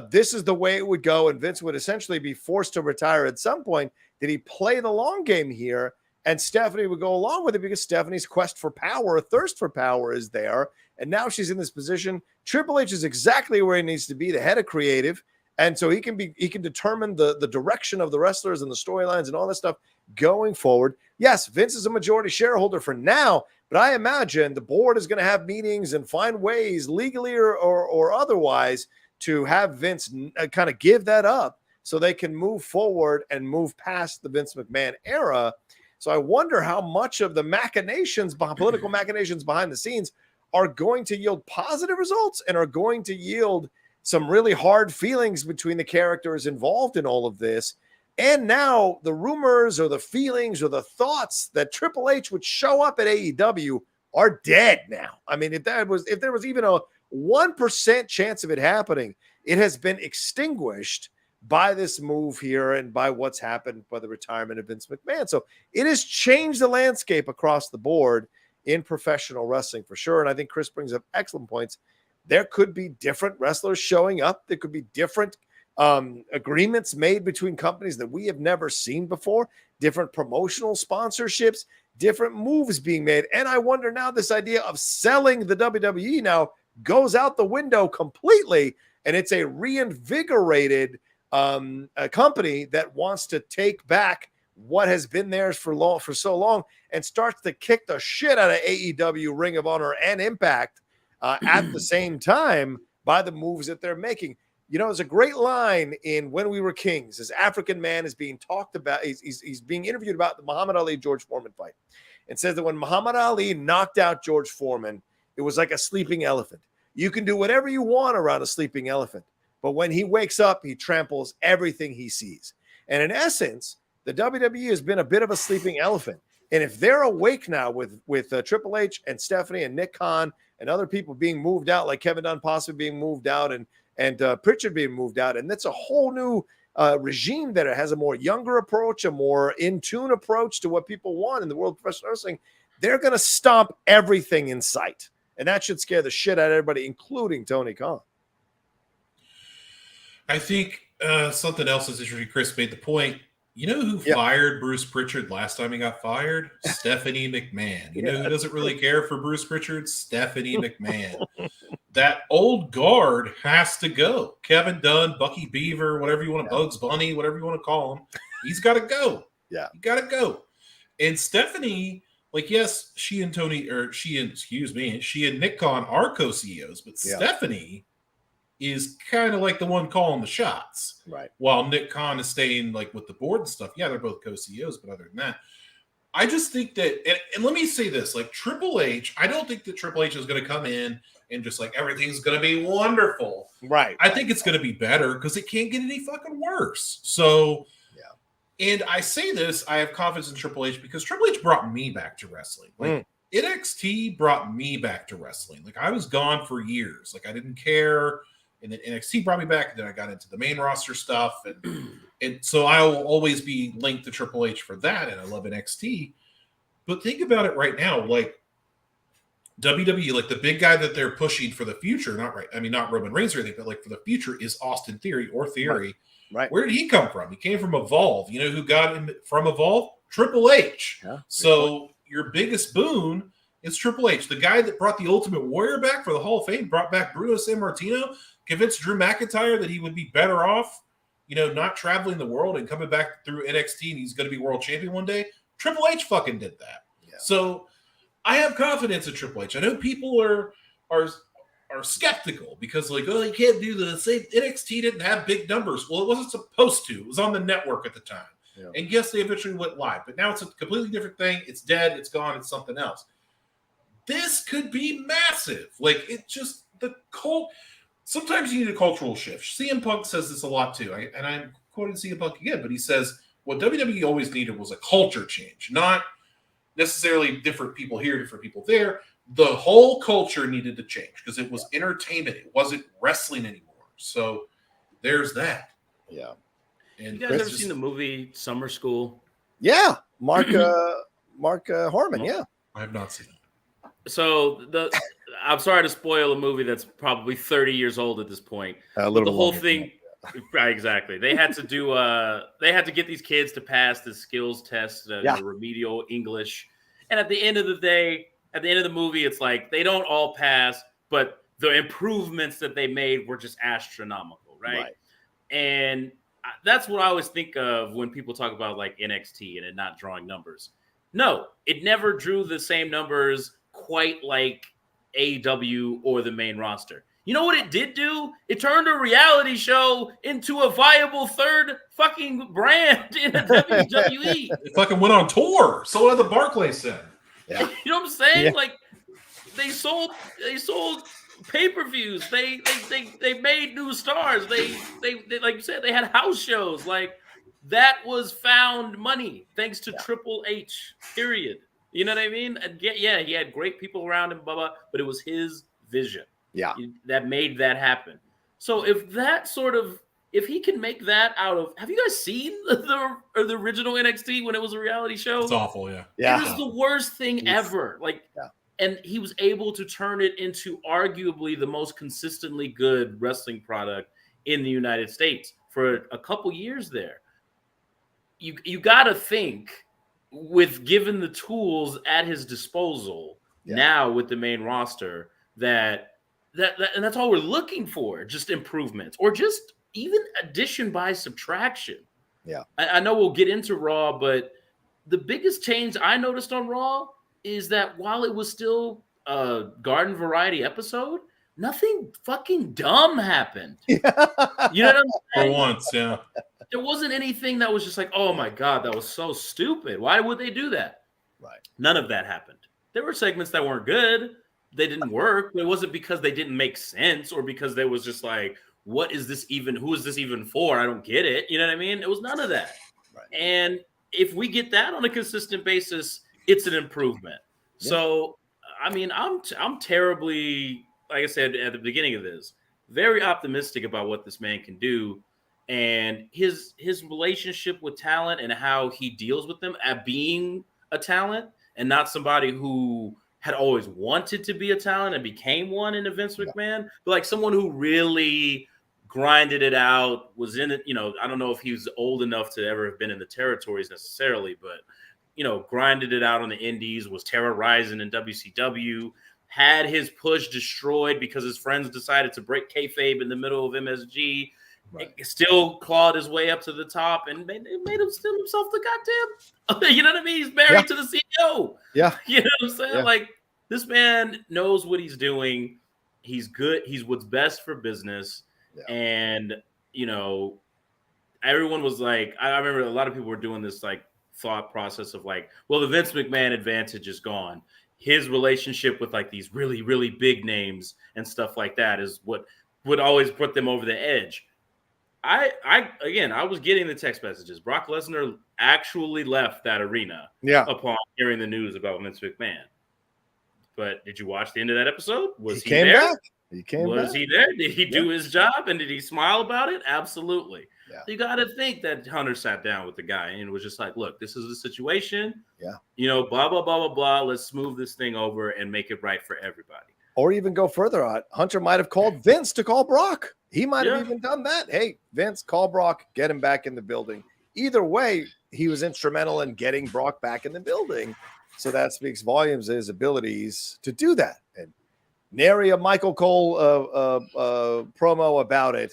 this is the way it would go, and Vince would essentially be forced to retire at some point? Did he play the long game here, and Stephanie would go along with it because Stephanie's quest for power, thirst for power is there, and now she's in this position? Triple H is exactly where he needs to be, the head of creative, and so he can determine the direction of the wrestlers and the storylines and all this stuff going forward. Yes, Vince is a majority shareholder for now, but I imagine the board is going to have meetings and find ways, legally or otherwise, to have Vince kind of give that up so they can move forward and move past the Vince McMahon era. So I wonder how much of the machinations, political machinations behind the scenes, are going to yield positive results and are going to yield some really hard feelings between the characters involved in all of this. And now the rumors or the feelings or the thoughts that Triple H would show up at AEW are dead now. If there was even a 1% chance of it happening, it has been extinguished by this move here and by what's happened by the retirement of Vince McMahon. So it has changed the landscape across the board in professional wrestling for sure. And I think Chris brings up excellent points. There could be different wrestlers showing up. There could be different agreements made between companies that we have never seen before, different promotional sponsorships, different moves being made. And I wonder now, this idea of selling the WWE now goes out the window completely, and it's a reinvigorated a company that wants to take back what has been theirs for so long and starts to kick the shit out of AEW, Ring of Honor, and Impact at the same time by the moves that they're making. You know, there's a great line in When We Were Kings. This African man is being talked about. He's being interviewed about the Muhammad Ali George Foreman fight, and says that when Muhammad Ali knocked out George Foreman, it was like a sleeping elephant. You can do whatever you want around a sleeping elephant, but when he wakes up, he tramples everything he sees. And in essence, the WWE has been a bit of a sleeping elephant. And if they're awake now with Triple H and Stephanie and Nick Khan and other people being moved out, like Kevin Dunn possibly being moved out and Pritchard being moved out, and that's a whole new regime that it has a more younger approach, a more in-tune approach to what people want in the world of professional wrestling, they're going to stomp everything in sight. And that should scare the shit out of everybody, including Tony Khan. I think something else is interesting. Chris made the point. You know who fired Bruce Pritchard last time he got fired? Stephanie McMahon. You know who doesn't really care for Bruce Pritchard? Stephanie McMahon. That old guard has to go. Kevin Dunn, Bucky Beaver, whatever you want to, Bugs Bunny, whatever you want to call him. He's got to go. Yeah. You got to go. And Stephanie, like, yes, she and Nick Khan are co-CEOs, but Stephanie is kind of like the one calling the shots. Right. While Nick Khan is staying like with the board and stuff. Yeah, they're both co-CEOs, but other than that, I just think that, and let me say this, like Triple H, I don't think that Triple H is going to come in and just like everything's going to be wonderful. Right. I think it's going to be better because it can't get any fucking worse. So, and I say this, I have confidence in Triple H because Triple H brought me back to wrestling. Like NXT brought me back to wrestling. Like I was gone for years. Like I didn't care. And then NXT brought me back. And then I got into the main roster stuff. And so I will always be linked to Triple H for that. And I love NXT. But think about it right now. Like WWE, like the big guy that they're pushing for the future, not Roman Reigns or anything, but like for the future is Austin Theory or Theory. Right. Where did he come from? He came from Evolve. You know who got him from Evolve? Triple H. Yeah, so your biggest boon is Triple H. The guy that brought the Ultimate Warrior back for the Hall of Fame, brought back Bruno Sammartino, convinced Drew McIntyre that he would be better off, not traveling the world and coming back through NXT and he's going to be world champion one day. Triple H fucking did that. Yeah. So I have confidence in Triple H. I know people are skeptical because like, oh, you can't do the same. NXT didn't have big numbers. Well, it wasn't supposed to. It was on the network at the time. Yeah. And yes, they eventually went live, but now it's a completely different thing. It's dead. It's gone. It's something else. This could be massive. Like it just the cult. Sometimes you need a cultural shift. CM Punk says this a lot too. And I'm quoting CM Punk again, but he says what WWE always needed was a culture change, not necessarily different people here, different people there. The whole culture needed to change because it was entertainment. It wasn't wrestling anymore. So there's that. Yeah. And you guys ever seen the movie Summer School? Yeah. Mark Harmon. No, yeah. I have not seen it. So I'm sorry to spoil a movie that's probably 30 years old at this point. A little the whole thing, right? Exactly. They had to do. They had to get these kids to pass the skills test, the remedial English, and at the end of the day, at the end of the movie, it's like they don't all pass, but the improvements that they made were just astronomical, right? And that's what I always think of when people talk about like NXT and it not drawing numbers. No, it never drew the same numbers quite like AEW or the main roster. You know what it did do? It turned a reality show into a viable third fucking brand in the WWE. It fucking went on tour. So at the Barclays Center. Yeah. You know what I'm saying? Yeah. Like they sold pay-per-views. They made new stars. They like you said, they had house shows. Like that was found money thanks to Triple H. Period. You know what I mean? And yeah, he had great people around him, but it was his vision. Yeah, that made that happen. So if he can make that out of, have you guys seen the original NXT when it was a reality show? It's awful, yeah. It was the worst thing ever. And he was able to turn it into arguably the most consistently good wrestling product in the United States for a couple years there. You got to think, with given the tools at his disposal now with the main roster, that and that's all we're looking for, just improvements or just even addition by subtraction. Yeah. I know we'll get into Raw, but the biggest change I noticed on Raw is that while it was still a garden variety episode, nothing fucking dumb happened. You know what I'm saying? For once, yeah. There wasn't anything that was just like, oh my God, that was so stupid. Why would they do that? Right. None of that happened. There were segments that weren't good. They didn't work. But it wasn't because they didn't make sense or because they was just like, what is this even? Who is this even for? I don't get it. You know what I mean? It was none of that. Right. And if we get that on a consistent basis, it's an improvement. Yeah. So, I mean, I'm terribly, like I said at the beginning of this, very optimistic about what this man can do. And his relationship with talent and how he deals with them at being a talent and not somebody who had always wanted to be a talent and became one in Vince McMahon, but like someone who really grinded it out, was in it. You know, I don't know if he was old enough to ever have been in the territories necessarily, but, you know, grinded it out on the indies, was terrorizing in WCW, had his push destroyed because his friends decided to break kayfabe in the middle of MSG. Right. Still clawed his way up to the top and made himself the goddamn, you know what I mean? He's married to the CEO. Yeah. You know what I'm saying? Yeah. Like, this man knows what he's doing. He's good. He's what's best for business. Yeah. And, you know, everyone was like, I remember a lot of people were doing this like thought process of like, well, the Vince McMahon advantage is gone. His relationship with like these really, really big names and stuff like that is what would always put them over the edge. I was getting the text messages. Brock Lesnar actually left that arena upon hearing the news about Vince McMahon. But did you watch the end of that episode? Was he came there? Back. He came Was back. he there? Did he do his job? And did he smile about it? Absolutely. Yeah. You got to think that Hunter sat down with the guy and was just like, look, this is the situation. Yeah. You know, blah, blah, blah, blah, blah. Let's smooth this thing over and make it right for everybody. Or even go further on. Hunter might have called Vince to call Brock. He might have even done that. Hey, Vince, call Brock, get him back in the building. Either way, he was instrumental in getting Brock back in the building. So that speaks volumes of his abilities to do that. And nary a Michael Cole promo about it.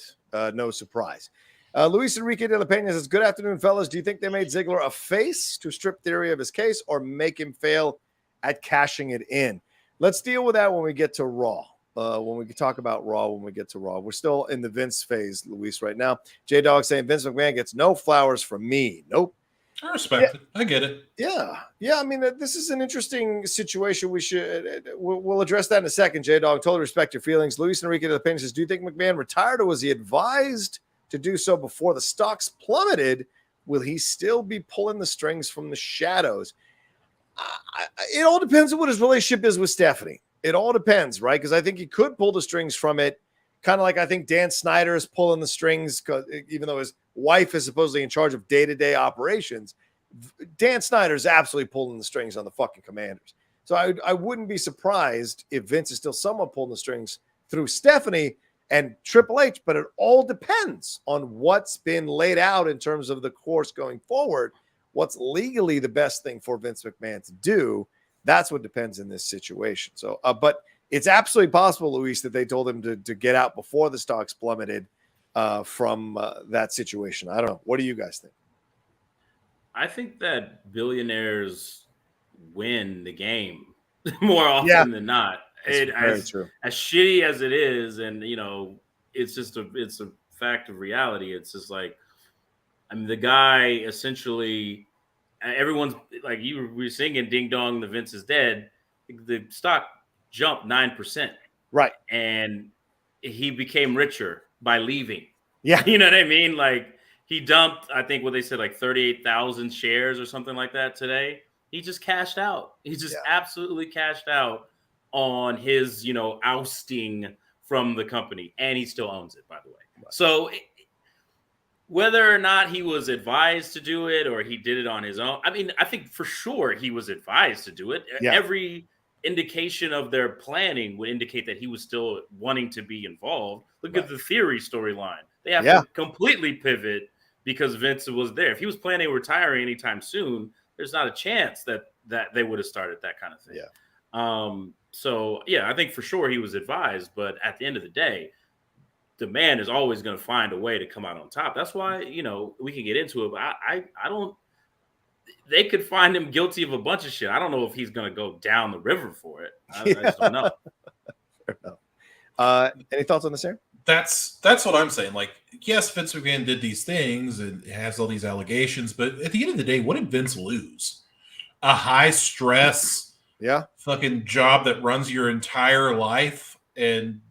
No surprise. Luis Enrique de la Pena says, good afternoon, fellas. Do you think they made Ziggler a face to strip theory of his case or make him fail at cashing it in? Let's deal with that when we get to Raw. When we can talk about Raw, when we get to Raw. We're still in the Vince phase, Luis, right now. J-Dog saying Vince McMahon gets no flowers from me. Nope. I respect it. I get it. Yeah. I mean, this is an interesting situation. We'll address that in a second, J-Dog. Totally respect your feelings. Luis Enrique de la Pena says, do you think McMahon retired or was he advised to do so before the stocks plummeted? Will he still be pulling the strings from the shadows? It all depends on what his relationship is with Stephanie. It all depends, right? Because I think he could pull the strings from it, kind of like I think Dan Snyder is pulling the strings, because even though his wife is supposedly in charge of day-to-day operations, Dan Snyder is absolutely pulling the strings on the fucking Commanders. So I wouldn't be surprised if Vince is still somewhat pulling the strings through Stephanie and Triple H, but it all depends on what's been laid out in terms of the course going forward. What's legally the best thing for Vince McMahon to do? That's what depends in this situation. So, but it's absolutely possible, Luis, that they told him to get out before the stocks plummeted from that situation. I don't know. What do you guys think? I think that billionaires win the game more often than not. As shitty as it is, and you know, it's a fact of reality. It's just like, I mean, the guy essentially, everyone's like, you were singing "Ding Dong, the Vince is dead." The stock jumped 9%, right? And he became richer by leaving. Yeah, you know what I mean. Like he dumped, I think what they said, like 38,000 shares or something like that today. He just cashed out. He just absolutely cashed out on his, you know, ousting from the company, and he still owns it, by the way. Right. So whether or not he was advised to do it or he did it on his own, I mean, I think for sure he was advised to do it. Yeah. Every indication of their planning would indicate that he was still wanting to be involved. Look at the Theory storyline. They have to completely pivot because Vince was there. If he was planning on retiring anytime soon, there's not a chance that they would have started that kind of thing. So yeah, I think for sure he was advised, but at the end of the day, the man is always going to find a way to come out on top. That's why, we can get into it, but I don't. They could find him guilty of a bunch of shit. I don't know if he's going to go down the river for it. I just don't know. Fair enough. Any thoughts on this, Aaron? That's what I'm saying. Like, yes, Vince McMahon did these things and has all these allegations, but at the end of the day, what did Vince lose? A high stress, fucking job that runs your entire life, and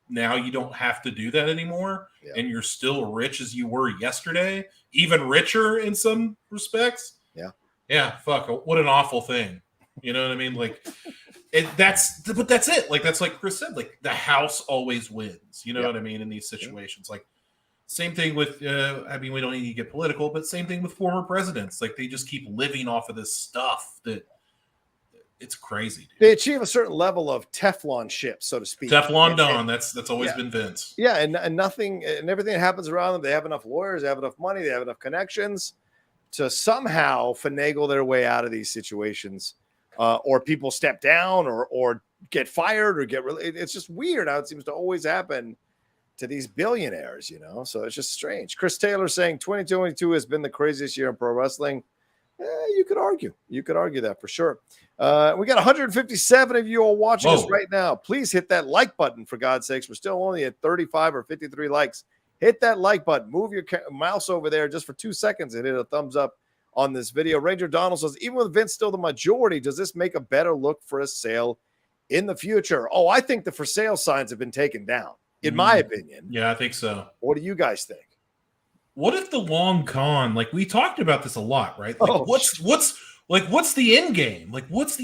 now you don't have to do that anymore, and you're still rich as you were yesterday, even richer in some respects. Yeah, fuck, what an awful thing. You know what I mean? Like, but that's it. Like, that's like Chris said, like, the house always wins. You know what I mean? In these situations, like, same thing with, I mean, we don't need to get political, but same thing with former presidents. Like, they just keep living off of this stuff that it's crazy. Dude. They achieve a certain level of Teflon ship, so to speak. Teflon Don. That's always been Vince. Yeah, and nothing and everything that happens around them. They have enough lawyers, they have enough money, they have enough connections to somehow finagle their way out of these situations, or people step down, or get fired, or it's just weird how it seems to always happen to these billionaires, So it's just strange. Chris Taylor saying 2022 has been the craziest year in pro wrestling. You could argue that for sure. We got 157 of you all watching us right now. Please hit that like button, for God's sakes. We're still only at 35 or 53 likes. Hit that like button. Move your mouse over there just for 2 seconds and hit a thumbs up on this video. Ranger Donald says, even with Vince still the majority, does this make a better look for a sale in the future? Oh, I think the for sale signs have been taken down, in my opinion. Yeah, I think so. What do you guys think? What if the long con, like, we talked about this a lot, right? Like, what's the end game? Like,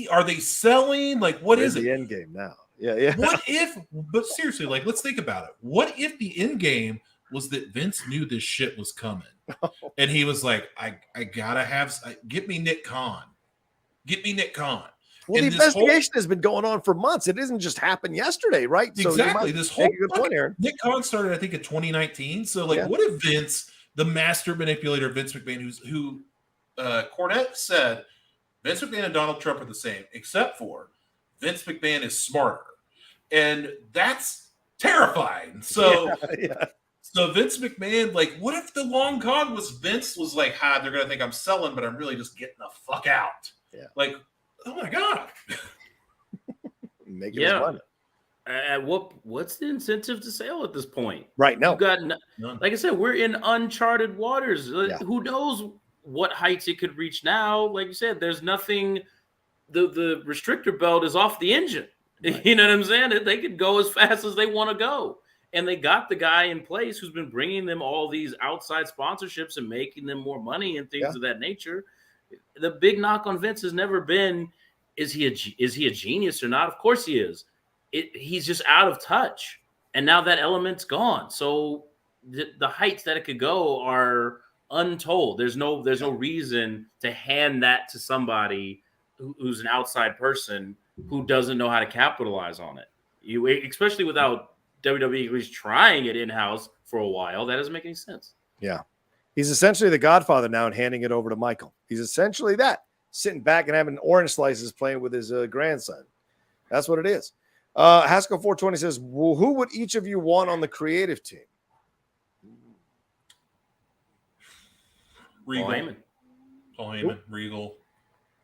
are they selling? Like, what is the end game now? Yeah. What if, but seriously, like, let's think about it. What if the end game was that Vince knew this shit was coming, and he was like, I gotta get me Nick Khan. Well, the investigation has been going on for months. It doesn't just happen yesterday, right? Exactly. So this whole point, Aaron. Nick Khan started, I think, in 2019. So, like, what if Vince, the master manipulator, Vince McMahon, who Cornette said Vince McMahon and Donald Trump are the same, except for Vince McMahon is smarter, and that's terrifying. So, So Vince McMahon, like, what if the long con was Vince was like, they're gonna think I'm selling, but I'm really just getting the fuck out. Yeah. Like, oh my God. Making his money. What's the incentive to sell at this point? Right. No. You got none. Like I said, we're in uncharted waters. Who knows what heights it could reach now? Like you said, there's nothing. The restrictor belt is off the engine. Right. You know what I'm saying? They could go as fast as they want to go. And they got the guy in place who's been bringing them all these outside sponsorships and making them more money and things of that nature. The big knock on Vince has never been, is he a genius or not? Of course he is. He's just out of touch. And now that element's gone. So the heights that it could go are untold. There's no reason to hand that to somebody who's an outside person who doesn't know how to capitalize on it. Especially without WWE at least trying it in-house for a while. That doesn't make any sense. Yeah. He's essentially the Godfather now and handing it over to Michael. He's essentially that, sitting back and having orange slices playing with his grandson. That's what it is. Haskell 420 says, well, who would each of you want on the creative team? Regal. Paul Heyman. Regal.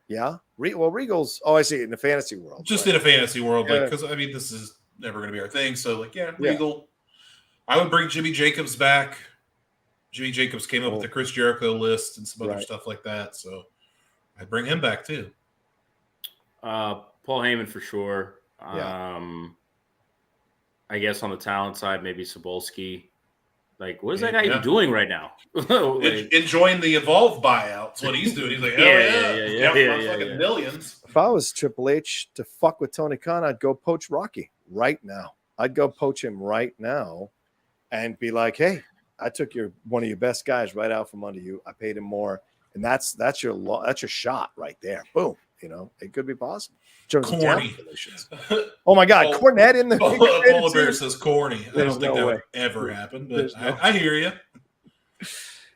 Yeah. Regal's, I see, in the fantasy world. Just in a fantasy world. Because, I mean, this is never going to be our thing. So, Regal. I would bring Jimmy Jacobs back. Jimmy Jacobs came up with the Chris Jericho list and some other stuff like that. So I'd bring him back too. Paul Heyman for sure. I guess on the talent side, maybe Cebulski. Like, what is that guy even doing right now? Enjoying the Evolve buyout. That's what he's doing. He's like, fucking millions. If I was Triple H to fuck with Tony Khan, I'd go poach Rocky right now. I'd go poach him right now and be like, hey, I took one of your best guys right out from under you. I paid him more. And that's your shot right there. Boom. You know, it could be possible. In terms of Corny. talent relations. Oh my God, Cornette in the Polar Bear says corny. I don't think that way. would ever happen, but I hear you.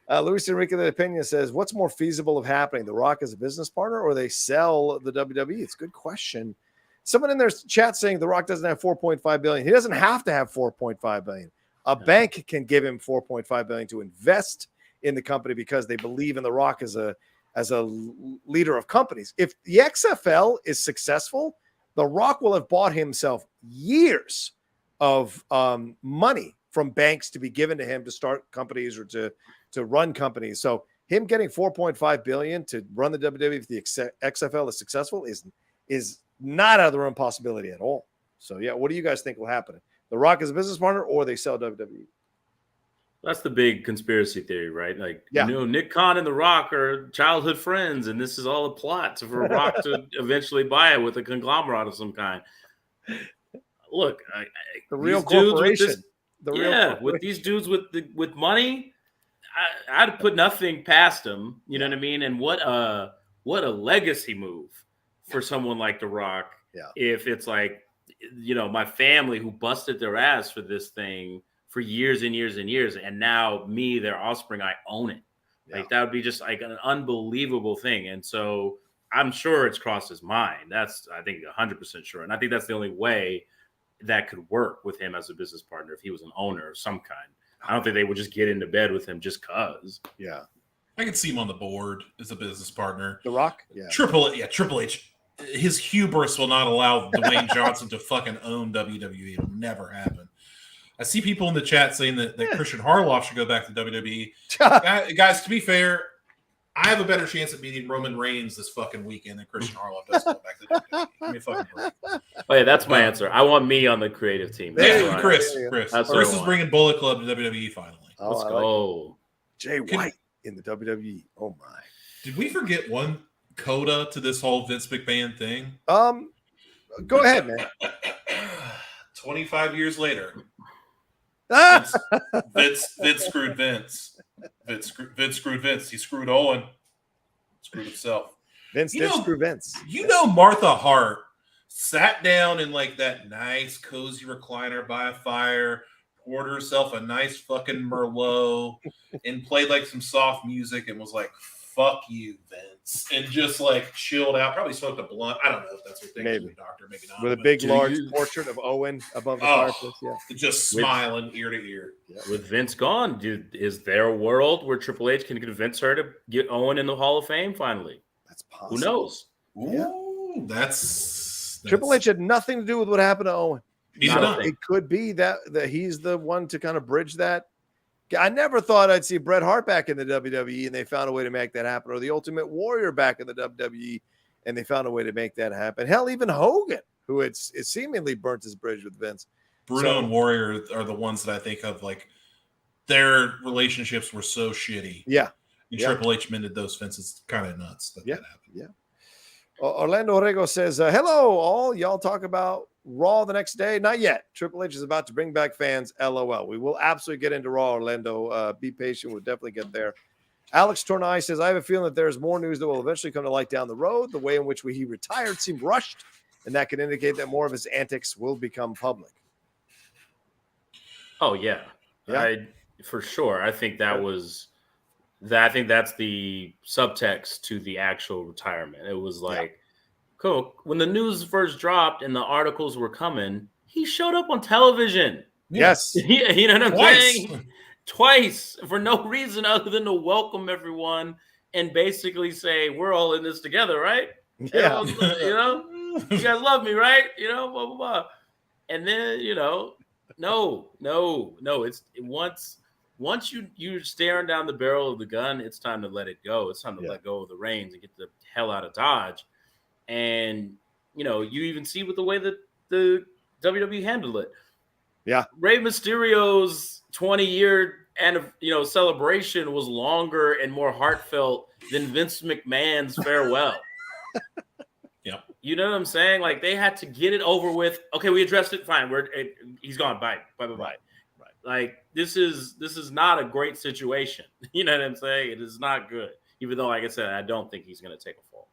Luis Enrique de Pena says, what's more feasible of happening? The Rock as a business partner, or they sell the WWE? It's a good question. Someone in their chat saying The Rock doesn't have $4.5 billion. He doesn't have to have $4.5 billion. A bank can give him $4.5 billion to invest in the company because they believe in The Rock as a leader of companies. If the XFL is successful, The Rock will have bought himself years of money from banks to be given to him to start companies or to run companies. So him getting $4.5 billion to run the WWE if the XFL is successful is not out of the realm possibility at all. So yeah, what do you guys think will happen? The Rock is a business partner, or they sell WWE? That's the big conspiracy theory, right? Like, yeah. You know, Nick Khan and The Rock are childhood friends, and this is all a plot for Rock to eventually buy it with a conglomerate of some kind. Look, the real corporation. With these dudes with money, I'd put nothing past them. You know what I mean? And what a legacy move for someone like The Rock. Yeah. If it's like, you know, my family who busted their ass for this thing for years and years and years, and now me, their offspring, I own it. Yeah. Like, that would be just like an unbelievable thing. And so I'm sure it's crossed his mind. That's, I think, 100% sure. And I think that's the only way that could work with him as a business partner if he was an owner of some kind. I don't think they would just get into bed with him just cause. Yeah. I could see him on the board as a business partner. The Rock? Yeah. Triple H. His hubris will not allow Dwayne Johnson to fucking own WWE. It'll never happen. I see people in the chat saying that Christian Harloff should go back to WWE. Guys, to be fair, I have a better chance of beating Roman Reigns this fucking weekend than Christian Harloff does to go back to WWE. Give me a fucking break. Oh, yeah, that's my answer. I want me on the creative team. Yeah, Chris is bringing Bullet Club to WWE finally. Let's go. Jay White in the WWE. Oh, my. Did we forget one coda to this whole Vince McMahon thing? Go ahead, man. 25 years later, Vince screwed Vince. Vince screwed Vince. He screwed Owen. Screwed himself. Vince did screw Vince. You know, Martha Hart sat down in like that nice cozy recliner by a fire, poured herself a nice fucking Merlot, and played like some soft music and was like, "Fuck you, Vince," and just like chilled out. Probably smoked a blunt. I don't know if that's what they do, doctor. Maybe not. With a big, large portrait of Owen above the fireplace. Yeah, just smiling ear to ear. Yeah. With Vince gone, is there a world where Triple H can convince her to get Owen in the Hall of Fame finally? That's possible. Who knows? Ooh, that's Triple H had nothing to do with what happened to Owen. It could be that he's the one to kind of bridge that. I never thought I'd see Bret Hart back in the WWE, and they found a way to make that happen, or the Ultimate Warrior back in the WWE, and they found a way to make that happen. Hell, even Hogan, who it seemingly burnt his bridge with Vince. Bruno and Warrior are the ones that I think of, like, their relationships were so shitty. Yeah. And Triple H mended those fences. Kind of nuts that happened. Yeah. Orlando Orego says, hello, all. Y'all talk about Raw the next day? Not yet. Triple H is about to bring back fans. LOL. We will absolutely get into Raw, Orlando. Be patient. We'll definitely get there. Alex Tornai says, I have a feeling that there's more news that will eventually come to light down the road. The way in which he retired seemed rushed, and that could indicate that more of his antics will become public. Oh, yeah. For sure. I think that was I think that's the subtext to the actual retirement. It was like, cool. When the news first dropped and the articles were coming, he showed up on television. Yes. You know what I'm saying? Twice for no reason other than to welcome everyone and basically say, we're all in this together, right? Yeah. You guys love me, right? Blah, blah, blah. And then, no. It's once you're staring down the barrel of the gun, it's time to let it go. It's time to let go of the reins and get the hell out of Dodge. And, you even see with the way that the WWE handled it. Yeah. Rey Mysterio's 20-year celebration was longer and more heartfelt than Vince McMahon's farewell. Yeah. You know what I'm saying? Like, they had to get it over with. Okay, we addressed it. Fine. He's gone. Bye. Right. Like, this is not a great situation. You know what I'm saying? It is not good. Even though, like I said, I don't think he's going to take a fall.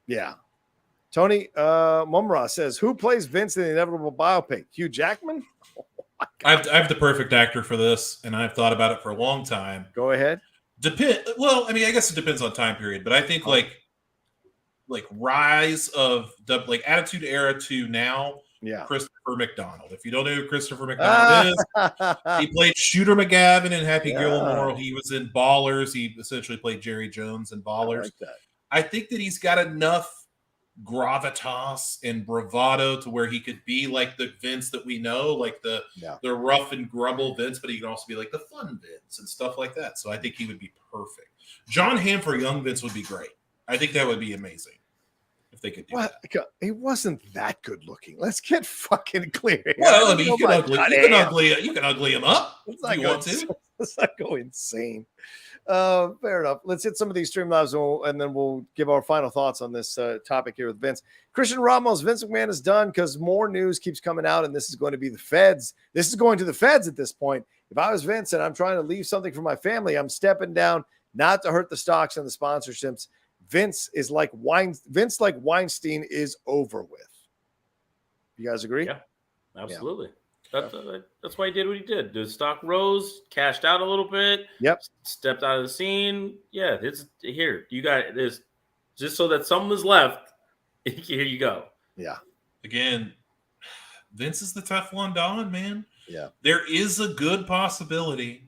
Yeah. Tony Mumra says, who plays Vince in the inevitable biopic? Hugh Jackman? I have the perfect actor for this, and I've thought about it for a long time. Go ahead. Well, I mean, I guess it depends on time period, but I think like rise of like Attitude Era to now. Yeah. Christopher McDonald. If you don't know who Christopher McDonald is, he played Shooter McGavin in Happy Gilmore. He was in Ballers. He essentially played Jerry Jones in Ballers. I like that. I think that he's got enough gravitas and bravado to where he could be like the Vince that we know, like the rough and grumble Vince, but he can also be like the fun Vince and stuff like that. So I think he would be perfect. John Hamm for young Vince would be great. I think that would be amazing if they could do that. He wasn't that good looking. Let's get fucking clear. Well, I mean, you can ugly him up if you want to. Let's not go insane. Fair enough. Let's hit some of these Streamlabs and then we'll give our final thoughts on this topic here with Vince. Christian Ramos, Vince McMahon is done because more news keeps coming out, and this is going to be the feds. This is going to the feds at this point. If I was Vince and I'm trying to leave something for my family, I'm stepping down, not to hurt the stocks and the sponsorships. Vince like Weinstein is over with. You guys agree? Yeah, absolutely. Yeah. That's why he did what he did. The stock rose, cashed out a little bit. Yep. Stepped out of the scene. Yeah, it's here. You got this just so that someone is left. Here you go. Yeah. Again, Vince is the Teflon Don, man. Yeah. There is a good possibility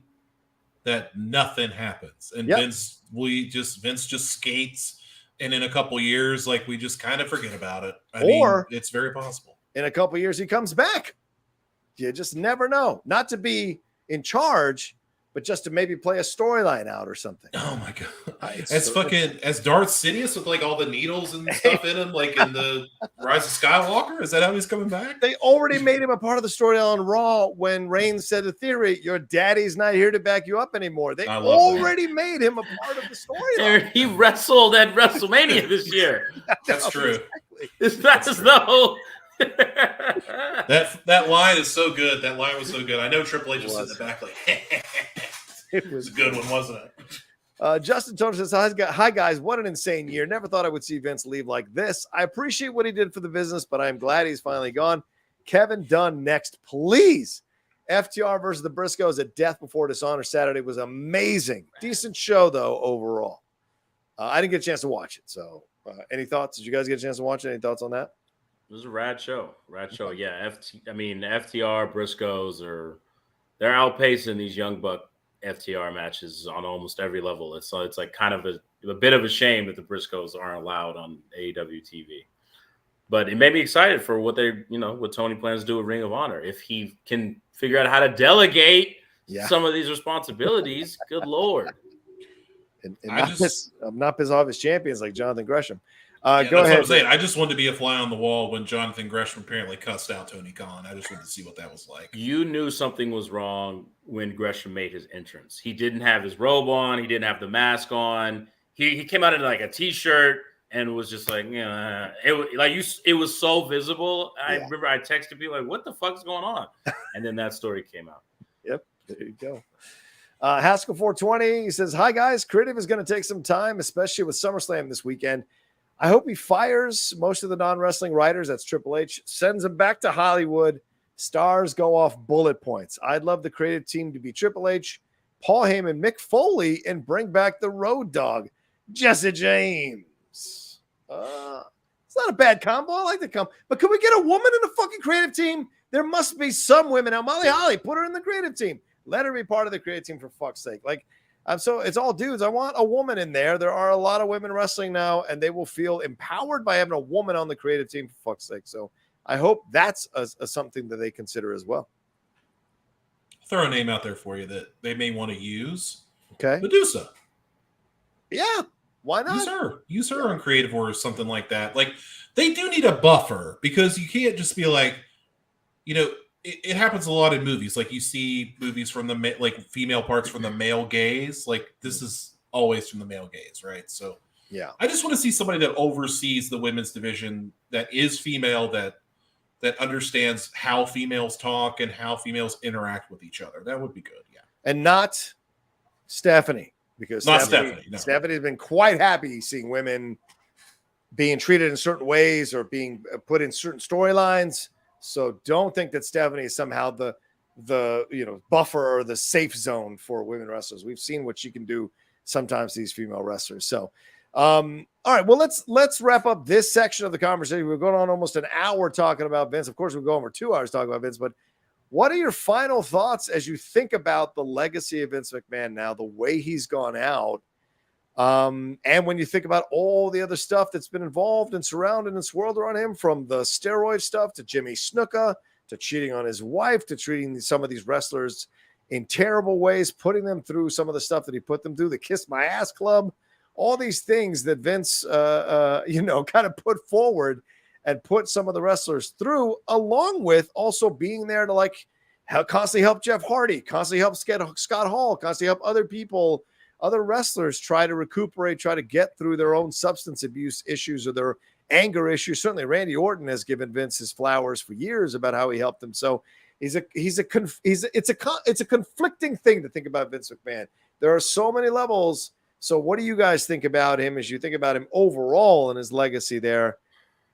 that nothing happens, and Vince just skates, and in a couple years, like we just kind of forget about it. I mean, it's very possible. In a couple years, he comes back. You just never know. Not to be in charge, but just to maybe play a storyline out or something. Oh my god! As Darth Sidious with like all the needles and stuff in him, like in the Rise of Skywalker. Is that how he's coming back? They already made him a part of the story on Raw when Reigns said to Theory, "Your daddy's not here to back you up anymore." They already made him a part of the story. He wrestled at WrestleMania this year. That's true. Exactly. It's not as though. that line is so good. That line was so good. I know Triple H was in the back like it was a good one, wasn't it? Justin Toner says, hi guys, what an insane year. Never thought I would see Vince leave like this. I appreciate what he did for the business, but I'm glad he's finally gone. Kevin Dunn next, please. FTR versus the Briscoes at Death Before Dishonor Saturday was amazing. Decent show though overall. I didn't get a chance to watch it, so any thoughts? Did you guys get a chance to watch it? Any thoughts on that? It was a rad show. Yeah. FTR, Briscoes they're outpacing these Young Buck FTR matches on almost every level. It's like kind of a bit of a shame that the Briscoes aren't allowed on AEW TV. But it made me excited for what what Tony plans to do with Ring of Honor. If he can figure out how to delegate some of these responsibilities, good Lord. And not piss off his champions like Jonathan Gresham. Go ahead. What I'm saying. I just wanted to be a fly on the wall when Jonathan Gresham apparently cussed out Tony Khan. I just wanted to see what that was like. You knew something was wrong when Gresham made his entrance. He didn't have his robe on. He didn't have the mask on. He came out in like a t-shirt and was just like, it was so visible. I remember I texted people like, what the fuck is going on? And then that story came out. Yep. There you go. Haskell 420, he says, hi guys, Creative is going to take some time, especially with SummerSlam this weekend. I hope he fires most of the non-wrestling writers. That's Triple H. Sends them back to Hollywood. Stars go off bullet points. I'd love the creative team to be Triple H, Paul Heyman, Mick Foley, and bring back the Road Dogg, Jesse James. It's not a bad combo. I like the combo. But can we get a woman in the fucking creative team? There must be some women. Now, Molly Holly, put her in the creative team. Let her be part of the creative team for fuck's sake. So it's all dudes. I want a woman in there. There are a lot of women wrestling now, and they will feel empowered by having a woman on the creative team, for fuck's sake. So I hope that's something that they consider as well. Throw a name out there for you that they may want to use. Okay. Medusa. Yeah. Why not? Use her on creative or something like that. Like, they do need a buffer because you can't just be like, it happens a lot in movies. Like you see movies from female parts from the male gaze. Like this is always from the male gaze, right? So yeah, I just want to see somebody that oversees the women's division that is female, that understands how females talk and how females interact with each other. That would be good. Yeah. And not Stephanie, because Stephanie. No. Stephanie's been quite happy seeing women being treated in certain ways or being put in certain storylines. So don't think that Stephanie is somehow the buffer or the safe zone for women wrestlers. We've seen what she can do sometimes to these female wrestlers. So all right, well, let's wrap up this section of the conversation. We're going on almost an hour talking about Vince. Of course, we'll go over 2 hours talking about Vince, but what are your final thoughts as you think about the legacy of Vince McMahon now, the way he's gone out? And when you think about all the other stuff that's been involved and surrounded and swirled around him, from the steroid stuff to Jimmy Snuka, to cheating on his wife, to treating some of these wrestlers in terrible ways, putting them through some of the stuff that he put them through, the Kiss My Ass Club, all these things that Vince, kind of put forward and put some of the wrestlers through, along with also being there to constantly help Jeff Hardy, constantly help Scott Hall, constantly help other people, other wrestlers try to recuperate, try to get through their own substance abuse issues or their anger issues. Certainly Randy Orton has given Vince his flowers for years about how he helped him. So it's a conflicting thing to think about Vince McMahon. There are so many levels. So what do you guys think about him as you think about him overall and his legacy there?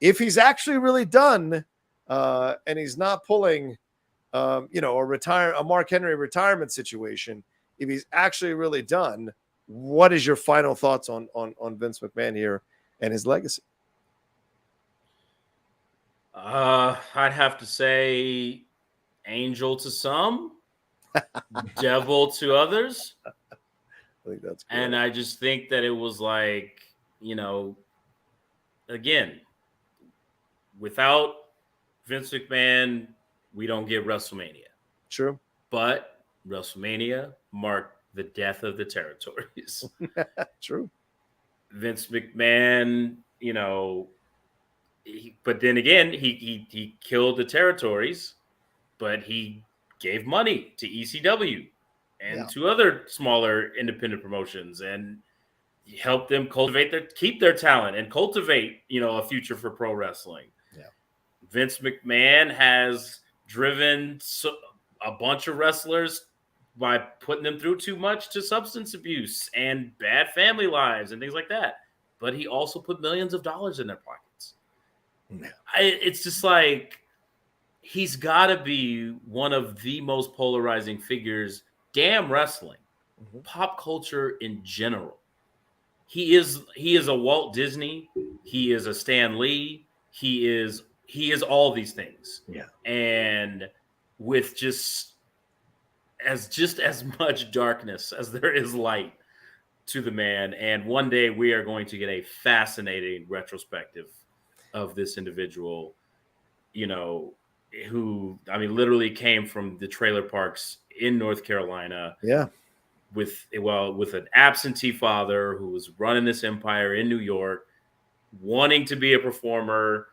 If he's actually really done and he's not pulling, a Mark Henry retirement situation, if he's actually really done, what is your final thoughts on Vince McMahon here and his legacy? I'd have to say angel to some, devil to others. I think that's good. And I just think that it was again, without Vince McMahon, we don't get WrestleMania. True. But WrestleMania marked the death of the territories. True. Vince McMahon, but then again, he killed the territories, but he gave money to ECW and to other smaller independent promotions, and he helped them keep their talent and cultivate, a future for pro wrestling. Yeah. Vince McMahon has driven a bunch of wrestlers by putting them through too much to substance abuse and bad family lives and things like that. But he also put millions of dollars in their pockets. Yeah. It's just he's got to be one of the most polarizing figures, damn wrestling, pop culture in general. He is a Walt Disney. He is a Stan Lee. He is all these things. Yeah. And with just as much darkness as there is light to the man. And one day we are going to get a fascinating retrospective of this individual, who, literally came from the trailer parks in North Carolina. Yeah. With an absentee father who was running this empire in New York, wanting to be a performer,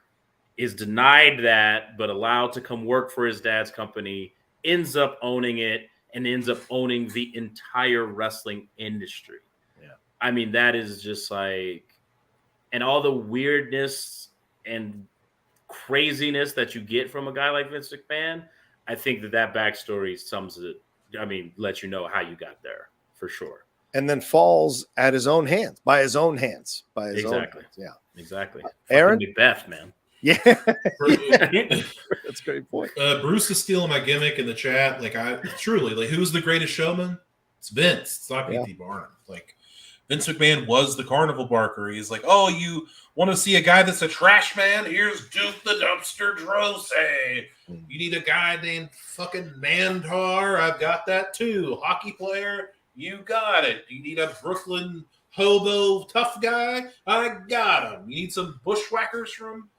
is denied that, but allowed to come work for his dad's company, ends up owning it, and ends up owning the entire wrestling industry. Yeah. That is just and all the weirdness and craziness that you get from a guy like Vince McMahon, I think that backstory sums it. Let you know how you got there for sure. And then falls at his own hands, by his own hands. Exactly. Yeah. Exactly. Aaron? Macbeth, man. Yeah. That's a great point. Bruce is stealing my gimmick in the chat. Truly, who's the greatest showman? It's Vince. It's not P.T. Barnum. Vince McMahon was the carnival barker. He's oh, you want to see a guy that's a trash man? Here's Duke the Dumpster Drose. You need a guy named fucking Mantar? I've got that too. Hockey player? You got it. You need a Brooklyn hobo tough guy? I got him. You need some bushwhackers from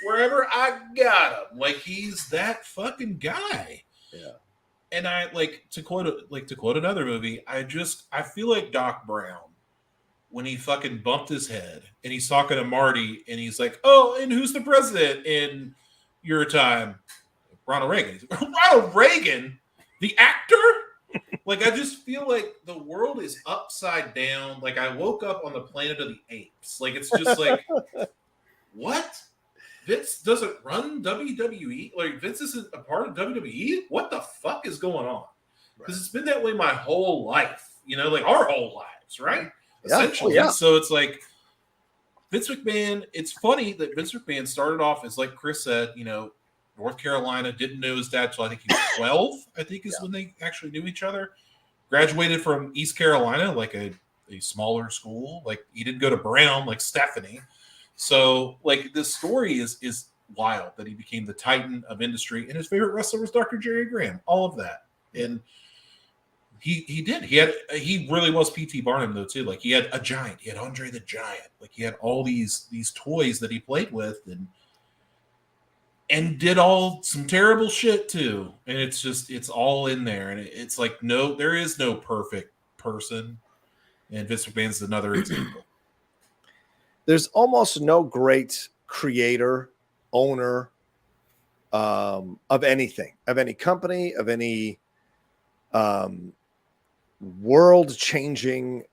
wherever? I got him. He's that fucking guy. Yeah. And I to quote another movie, I feel like Doc Brown when he fucking bumped his head and he's talking to Marty and he's oh, and who's the president in your time? Ronald Reagan. Ronald Reagan, the actor? I just feel the world is upside down. I woke up on the planet of the apes. It's just what? Vince doesn't run WWE? Vince isn't a part of WWE? What the fuck is going on? Because it's been that way my whole life. Our whole lives, right? Yeah. Essentially. Oh, yeah. So it's Vince McMahon, it's funny that Vince McMahon started off as, like Chris said, North Carolina, didn't know his dad till I think he was 12, I think is when they actually knew each other. Graduated from East Carolina, like a smaller school. Like, he didn't go to Brown like Stephanie. So, like, this story is wild that he became the titan of industry, and his favorite wrestler was Dr. Jerry Graham. All of that. And he did. He really was P.T. Barnum, though, too. Like, he had a giant. He had Andre the Giant. Like, he had all these toys that he played with and did some terrible shit, too. And it's all in there. And it's like, there is no perfect person. And Vince McMahon's another example. There's almost no great creator, owner of anything, of any company, of any world-changing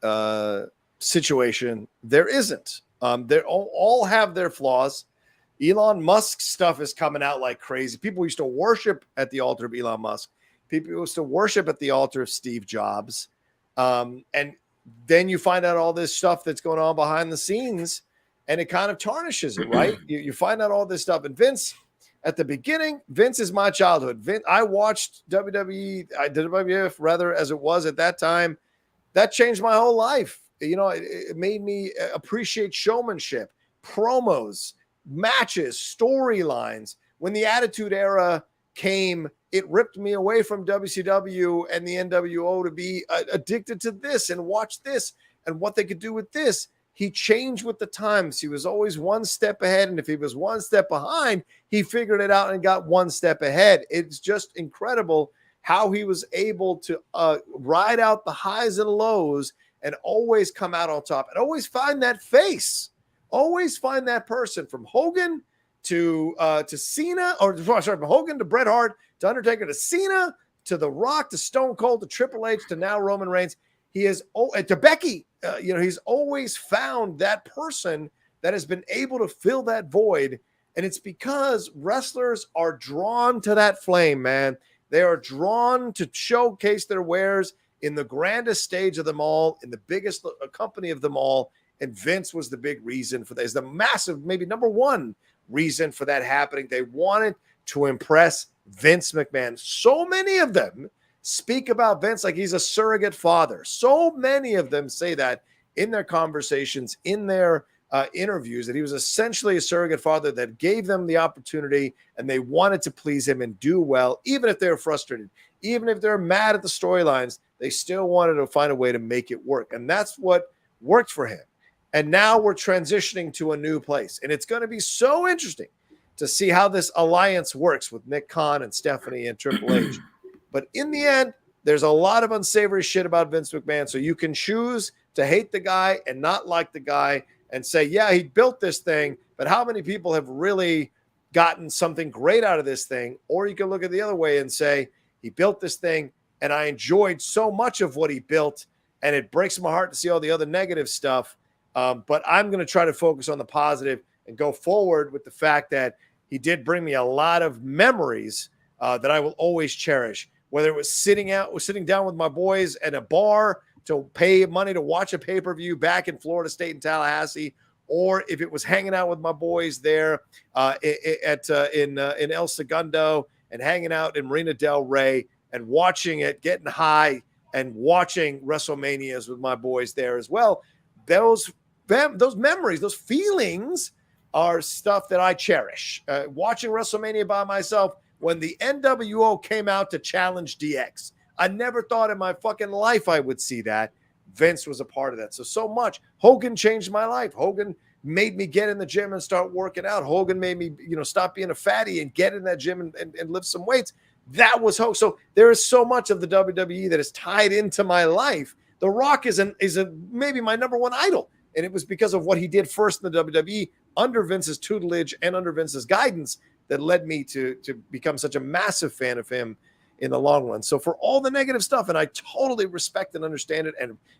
situation. There isn't. They all have their flaws. Elon Musk stuff is coming out like crazy. People used to worship at the altar of Elon Musk. People used to worship at the altar of Steve Jobs. And then you find out all this stuff that's going on behind the scenes, and it kind of tarnishes it, right? You find out all this stuff. And Vince, at the beginning, Vince is my childhood. I watched WWE, WWF rather, as it was at that time. That changed my whole life. It made me appreciate showmanship, promos, matches, storylines. When the Attitude Era came, it ripped me away from WCW and the NWO to be addicted to this and watch this and what they could do with this. He changed with the times. He was always one step ahead. And if he was one step behind, he figured it out and got one step ahead. It's just incredible how he was able to ride out the highs and lows and always come out on top and always find that face, always find that person, from Hogan to Cena, from Hogan to Bret Hart, to Undertaker, to Cena, to The Rock, to Stone Cold, to Triple H, to now Roman Reigns. He is to Becky. He's always found that person that has been able to fill that void, and it's because wrestlers are drawn to that flame, man. They are drawn to showcase their wares in the grandest stage of them all, in the biggest company of them all, and Vince was the big reason for that. Is the massive, maybe number one reason for that happening. They wanted to impress Vince McMahon. So many of them speak about Vince like he's a surrogate father. So many of them say that in their conversations, in their interviews, that he was essentially a surrogate father that gave them the opportunity, and they wanted to please him and do well, even if they were frustrated, even if they're mad at the storylines, they still wanted to find a way to make it work. And that's what worked for him. And now we're transitioning to a new place. And it's going to be so interesting to see how this alliance works with Nick Khan and Stephanie and Triple H. But in the end, there's a lot of unsavory shit about Vince McMahon. So you can choose to hate the guy and not like the guy and say, yeah, he built this thing, but how many people have really gotten something great out of this thing? Or you can look at the other way and say, he built this thing, and I enjoyed so much of what he built, and it breaks my heart to see all the other negative stuff. But I'm going to try to focus on the positive and go forward with the fact that he did bring me a lot of memories that I will always cherish, whether it was sitting down with my boys at a bar to pay money to watch a pay-per-view back in Florida State in Tallahassee, or if it was hanging out with my boys there in El Segundo and hanging out in Marina Del Rey and watching it, getting high and watching WrestleManias with my boys there as well. Those memories, those feelings are stuff that I cherish. Watching WrestleMania by myself when the NWO came out to challenge DX. I never thought in my fucking life I would see that. Vince was a part of that. So much. Hogan changed my life. Hogan made me get in the gym and start working out. Hogan made me, stop being a fatty and get in that gym and lift some weights. That was Hogan. So there is so much of the WWE that is tied into my life. The Rock is maybe my number one idol. And it was because of what he did first in the WWE under Vince's tutelage and under Vince's guidance that led me to become such a massive fan of him in the long run. So for all the negative stuff, and I totally respect and understand it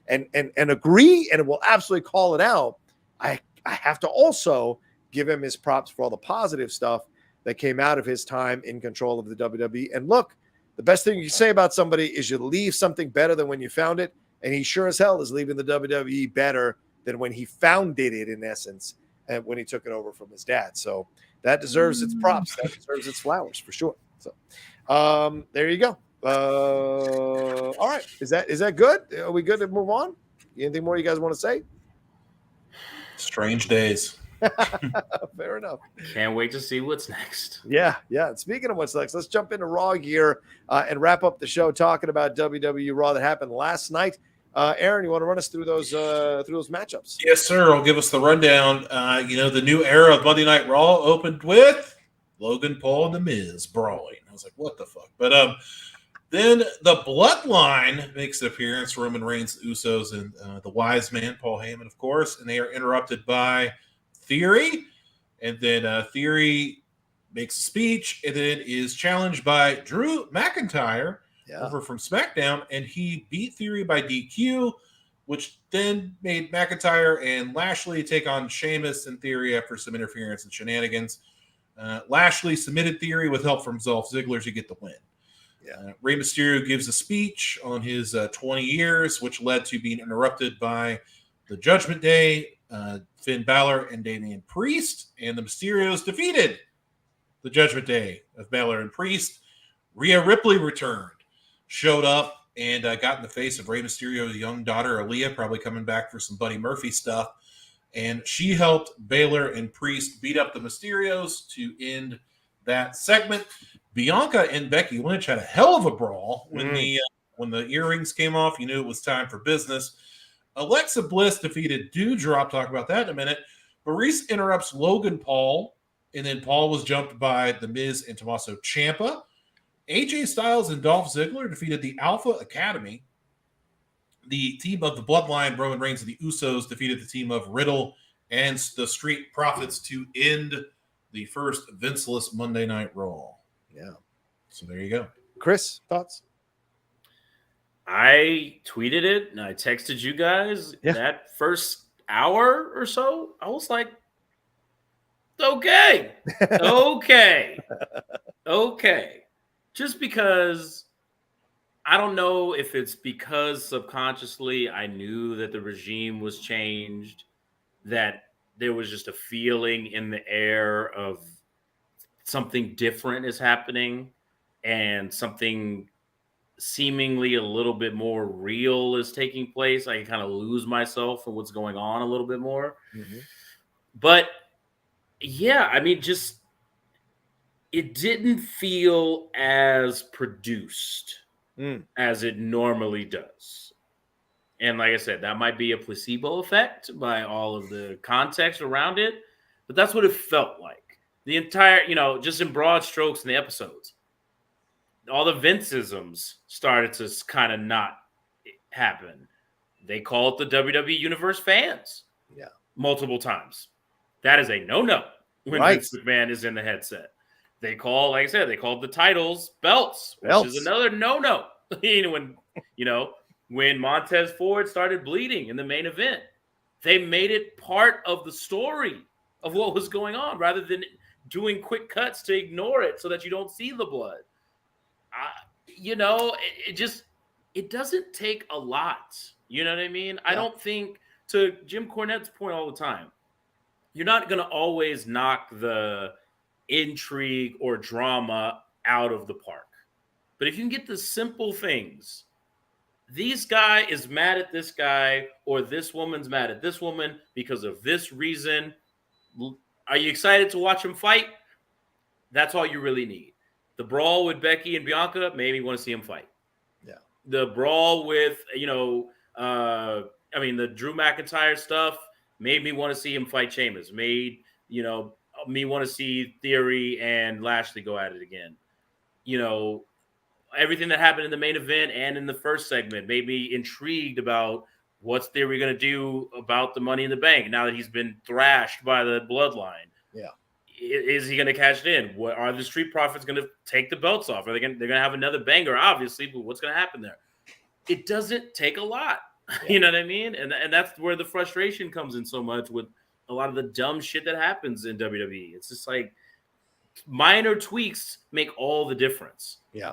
and agree and will absolutely call it out, I have to also give him his props for all the positive stuff that came out of his time in control of the WWE. And look, the best thing you can say about somebody is you leave something better than when you found it. And he sure as hell is leaving the WWE better than when he founded it, in essence. and when he took it over from his dad. So that deserves its props. That deserves its flowers for sure. So there you go. All right. Is that good? Are we good to move on? Anything more you guys want to say? Strange days. Fair enough. Can't wait to see what's next. Yeah. And speaking of what's next, let's jump into Raw here and wrap up the show talking about WWE Raw that happened last night. Aaron, you want to run us through those matchups? Yes, sir. I'll give us the rundown. The new era of Monday Night Raw opened with Logan Paul and The Miz brawling. I was like, what the fuck? But then the Bloodline makes an appearance. Roman Reigns, the Usos, and the Wise Man, Paul Heyman, of course. And they are interrupted by Theory. And then Theory makes a speech and then is challenged by Drew McIntyre over from SmackDown. And he beat Theory by DQ, which then made McIntyre and Lashley take on Sheamus and Theory after some interference and shenanigans. Lashley submitted Theory with help from Dolph Ziggler to get the win. Rey Mysterio gives a speech on his 20 years, which led to being interrupted by the Judgment Day, Finn Balor and Damian Priest, and the Mysterios defeated the Judgment Day of Balor and Priest. Rhea Ripley returned, showed up, and got in the face of Rey Mysterio's young daughter, Aaliyah, probably coming back for some Buddy Murphy stuff. And she helped Balor and Priest beat up the Mysterios to end that segment. Bianca and Becky Lynch had a hell of a brawl when the earrings came off. You knew it was time for business. Alexa Bliss defeated Doudrop. Talk about that in a minute. Maurice interrupts Logan Paul, and then Paul was jumped by The Miz and Tommaso Ciampa. AJ Styles and Dolph Ziggler defeated the Alpha Academy. The team of the Bloodline, Roman Reigns and the Usos, defeated the team of Riddle and the Street Profits to end the first Vinceless Monday Night Raw. Yeah. So there you go. Chris, thoughts? I tweeted it and I texted you guys that first hour or so. I was like, okay. Just because I don't know if it's because subconsciously I knew that the regime was changed, that there was just a feeling in the air of something different is happening and something seemingly a little bit more real is taking place. I can kind of lose myself in what's going on a little bit more. But yeah, I mean, just it didn't feel as produced as it normally does. And like I said, that might be a placebo effect by all of the context around it, but that's what it felt like. The entire, just in broad strokes in the episodes, all the Vinceisms started to kind of not happen. They call it the WWE Universe fans multiple times. That is a no-no when Vince McMahon is in the headset. They call, like I said, they called the titles belts, which is another no-no. When Montez Ford started bleeding in the main event, they made it part of the story of what was going on rather than doing quick cuts to ignore it so that you don't see the blood. It doesn't take a lot. You know what I mean? I don't think, to Jim Cornette's point all the time, you're not going to always knock the intrigue or drama out of the park. But if you can get the simple things, this guy is mad at this guy, or this woman's mad at this woman because of this reason. Are you excited to watch them fight? That's all you really need. The brawl with Becky and Bianca made me want to see them fight. Yeah. The brawl with, the Drew McIntyre stuff made me want to see him fight Sheamus. Made, me want to see Theory and Lashley go at it again. Everything that happened in the main event and in the first segment made me intrigued about what's Theory going to do about the Money in the Bank now that he's been thrashed by the Bloodline. Yeah. Is he going to cash it in? What are the Street Profits going to take the belts off? They're going to have another banger, obviously, but what's going to happen there? It doesn't take a lot. Yeah. You know what I mean? And that's where the frustration comes in so much with a lot of the dumb shit that happens in WWE. It's just like minor tweaks make all the difference. Yeah.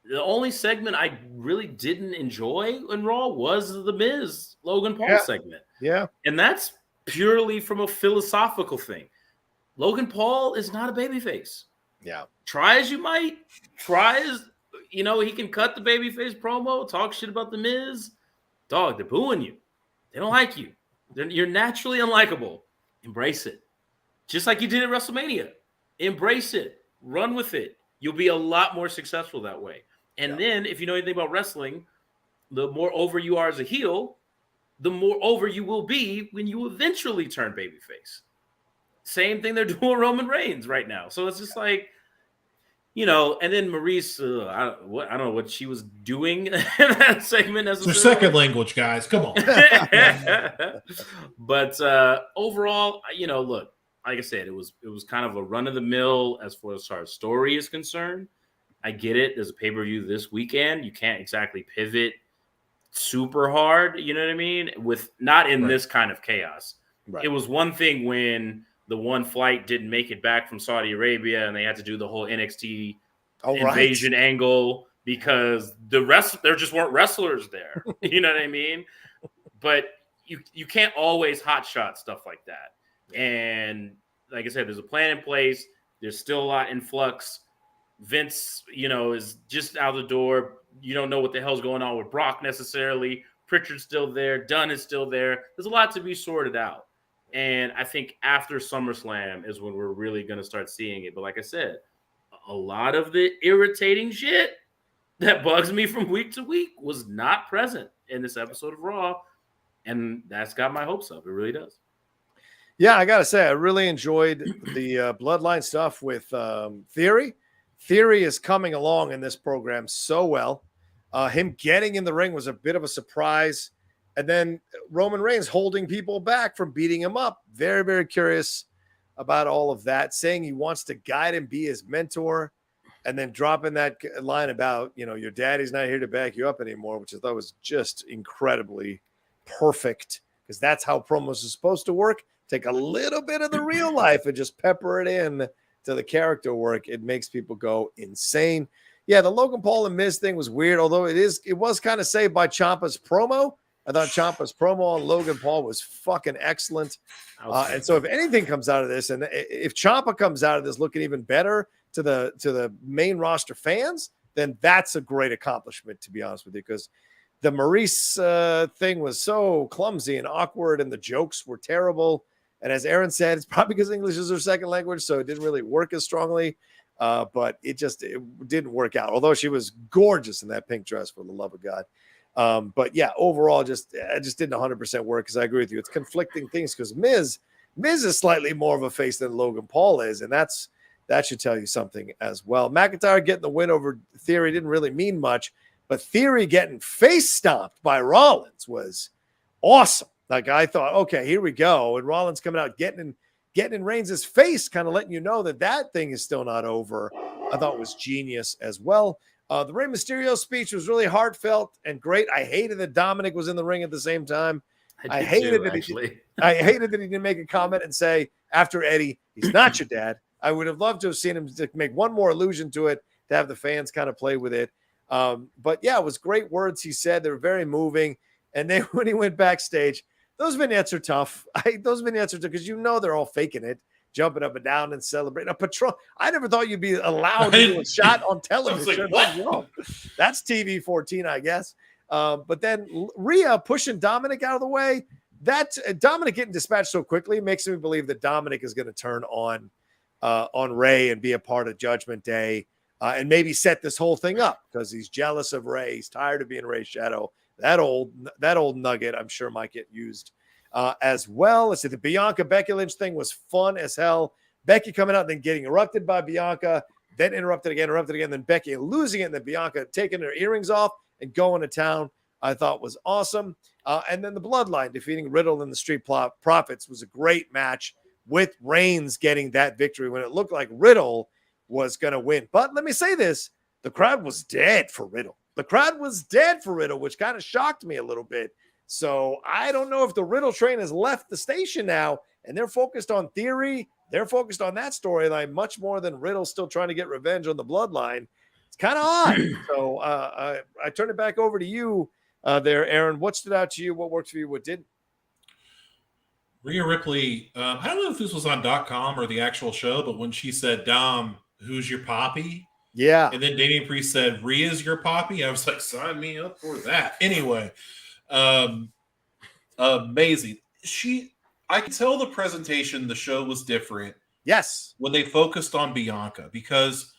The only segment I really didn't enjoy in Raw was the Miz Logan Paul segment. Yeah. And that's purely from a philosophical thing. Logan Paul is not a babyface. Yeah. Try as you might, he can cut the babyface promo, talk shit about the Miz. Dog, they're booing you. They don't like you. You're naturally unlikable. Embrace it. Just like you did at WrestleMania. Embrace it. Run with it. You'll be a lot more successful that way. And then, if you know anything about wrestling, the more over you are as a heel, the more over you will be when you eventually turn babyface. Same thing they're doing with Roman Reigns right now. So it's just like, and then Maurice, I don't know what she was doing in that segment. It's her second language, guys. Come on. But overall, look, like I said, it was kind of a run of the mill as far as our story is concerned. I get it. There's a pay-per-view this weekend. You can't exactly pivot super hard. You know what I mean? Not in this kind of chaos. Right. It was one thing when the one flight didn't make it back from Saudi Arabia and they had to do the whole NXT invasion angle because there just weren't wrestlers there. You know what I mean? But you can't always hotshot stuff like that. And like I said, there's a plan in place. There's still a lot in flux. Vince, is just out the door. You don't know what the hell's going on with Brock necessarily. Pritchard's still there. Dunn is still there. There's a lot to be sorted out. And I think after SummerSlam is when we're really going to start seeing it. But like I said, a lot of the irritating shit that bugs me from week to week was not present in this episode of Raw. And that's got my hopes up. It really does. Yeah, I got to say, I really enjoyed the Bloodline stuff with Theory. Theory is coming along in this program so well. Him getting in the ring was a bit of a surprise. And then Roman Reigns holding people back from beating him up. Very, very curious about all of that. Saying he wants to guide him, be his mentor, and then dropping that line about, your daddy's not here to back you up anymore, which I thought was just incredibly perfect because that's how promos are supposed to work. Take a little bit of the real life and just pepper it in to the character work. It makes people go insane. Yeah, the Logan Paul and Miz thing was weird, although it was kind of saved by Ciampa's promo. I thought Ciampa's promo on Logan Paul was fucking excellent. And so if anything comes out of this, and if Ciampa comes out of this looking even better to the main roster fans, then that's a great accomplishment, to be honest with you, because the Maurice thing was so clumsy and awkward, and the jokes were terrible. And as Aaron said, it's probably because English is her second language, so it didn't really work as strongly. But it didn't work out, although she was gorgeous in that pink dress, for the love of God. But yeah, overall, it just didn't 100% work because I agree with you. It's conflicting things because Miz is slightly more of a face than Logan Paul is, and that should tell you something as well. McIntyre getting the win over Theory didn't really mean much, but Theory getting face stomped by Rollins was awesome. Like I thought, okay, here we go, and Rollins coming out getting in Reigns' face, kind of letting you know that thing is still not over. I thought was genius as well. The Rey Mysterio speech was really heartfelt and great. I hated that Dominic was in the ring at the same time. I hated that he didn't make a comment and say after Eddie, he's not your dad. I would have loved to have seen him to make one more allusion to it, to have the fans kind of play with it. But yeah, it was great words he said. They were very moving. And then when he went backstage, those vignettes are tough. Those vignettes are tough because they're all faking it, jumping up and down and celebrating. A Patron. I never thought you'd be allowed to do a shot on television. Like, that's TV 14, I guess. But then Rhea pushing Dominic out of the way. That Dominic getting dispatched so quickly makes me believe that Dominic is going to turn on Rey and be a part of Judgment Day and maybe set this whole thing up because he's jealous of Rey. He's tired of being Rey's shadow. That old nugget, I'm sure, might get used as well. Let's see. The Bianca Becky Lynch thing was fun as hell. Becky coming out and then getting interrupted by Bianca, then interrupted again, then Becky losing it, and then Bianca taking her earrings off and going to town. I thought was awesome. And then the Bloodline defeating Riddle and the Street Profits was a great match with Reigns getting that victory when it looked like Riddle was going to win. But let me say this, the crowd was dead for Riddle. The crowd was dead for Riddle, which kind of shocked me a little bit. So I don't know if the Riddle train has left the station now and they're focused on Theory. They're focused on that storyline much more than Riddle still trying to get revenge on the Bloodline. It's kind of odd. So I turn it back over to you there, Aaron. What stood out to you? What worked for you? What didn't? Rhea Ripley, I don't know if this was on .com or the actual show, but when she said, Dom, who's your poppy? Yeah. And then Damian Priest said, Rhea's your poppy? I was like, sign me up for that. Anyway, amazing. I could tell the presentation, the show was different. Yes. When they focused on Bianca, because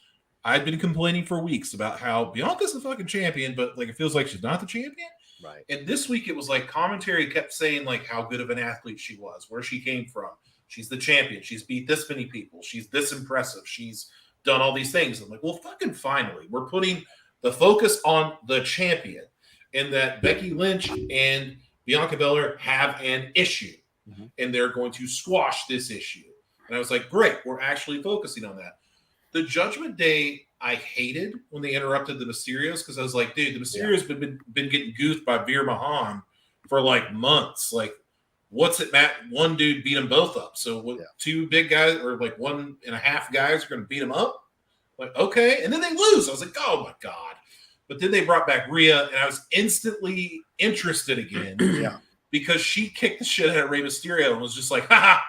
I've been complaining for weeks about how Bianca's the fucking champion, but like it feels like she's not the champion. Right. And this week it was like commentary kept saying like how good of an athlete she was, where she came from. She's the champion. She's beat this many people. She's this impressive. She's done all these things. I'm like, well, fucking finally, we're putting the focus on the champion, and that Becky Lynch and Bianca Belair have an issue, and they're going to squash this issue. And I was like, great, we're actually focusing on that. The Judgment Day, I hated when they interrupted the Mysterios, because I was like, dude, the Mysterios been getting goofed by Veer Mahan for like months. Like, what's it, Matt? One dude beat them both up. So two big guys or like 1.5 guys are going to beat them up? Like, okay. And then they lose. I was like, oh my God. But then they brought back Rhea, and I was instantly interested again. Because she kicked the shit out of Rey Mysterio and was just like, ha.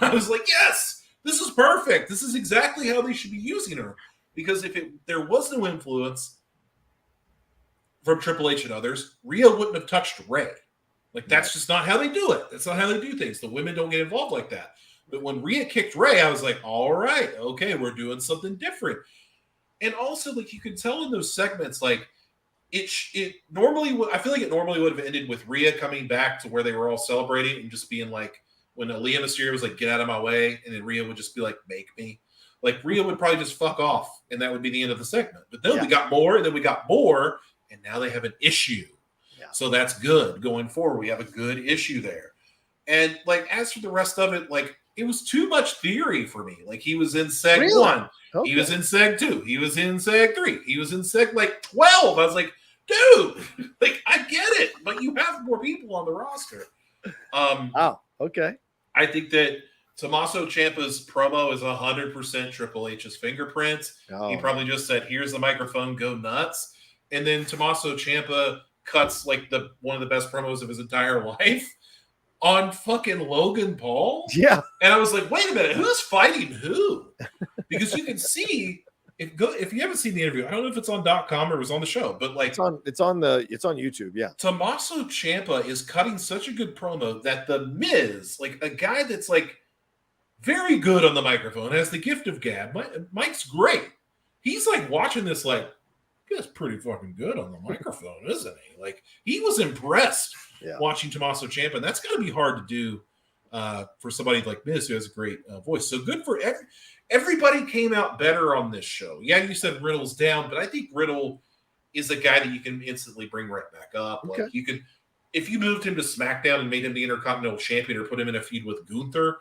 I was like, yes, this is perfect. This is exactly how they should be using her. Because if there was no influence from Triple H and others, Rhea wouldn't have touched Rey. Like, that's just not how they do it. That's not how they do things. The women don't get involved like that. But when Rhea kicked Rey, I was like, all right, okay, we're doing something different. And also, like, you could tell in those segments, like, it normally, I feel like it normally would have ended with Rhea coming back to where they were all celebrating and just being like, when Aaliyah Mysterio was like, get out of my way, and then Rhea would just be like, make me. Like, Rhea would probably just fuck off, and that would be the end of the segment. But then we got more, and then we got more, and now they have an issue. So that's good going forward. We have a good issue there. And, like, as for the rest of it, like, it was too much theory for me. Like, he was in Seg 1. Okay. He was in Seg 2. He was in Seg 3. He was in Seg, like, 12. I was like, dude, like, I get it, but you have more people on the roster. Okay. I think that Tommaso Ciampa's promo is 100% Triple H's fingerprint. He probably just said, here's the microphone, go nuts. And then Tommaso Ciampa cuts like one of the best promos of his entire life on fucking Logan Paul. Yeah. And I was like, wait a minute, who's fighting who? Because you can see if you haven't seen the interview, I don't know if it's on .com or it was on the show, but like it's on YouTube. Yeah. Tommaso Ciampa is cutting such a good promo that the Miz, like a guy that's like very good on the microphone, has the gift of gab. Mike's great. He's like watching this like, that's pretty fucking good on the microphone, isn't he? Like, he was impressed watching Tommaso Ciampa, and that's going to be hard to do for somebody like Miz who has a great voice. So good for everybody came out better on this show. Yeah, you said Riddle's down, but I think Riddle is a guy that you can instantly bring right back up. Okay. Like, you could, if you moved him to SmackDown and made him the Intercontinental Champion or put him in a feud with Gunther,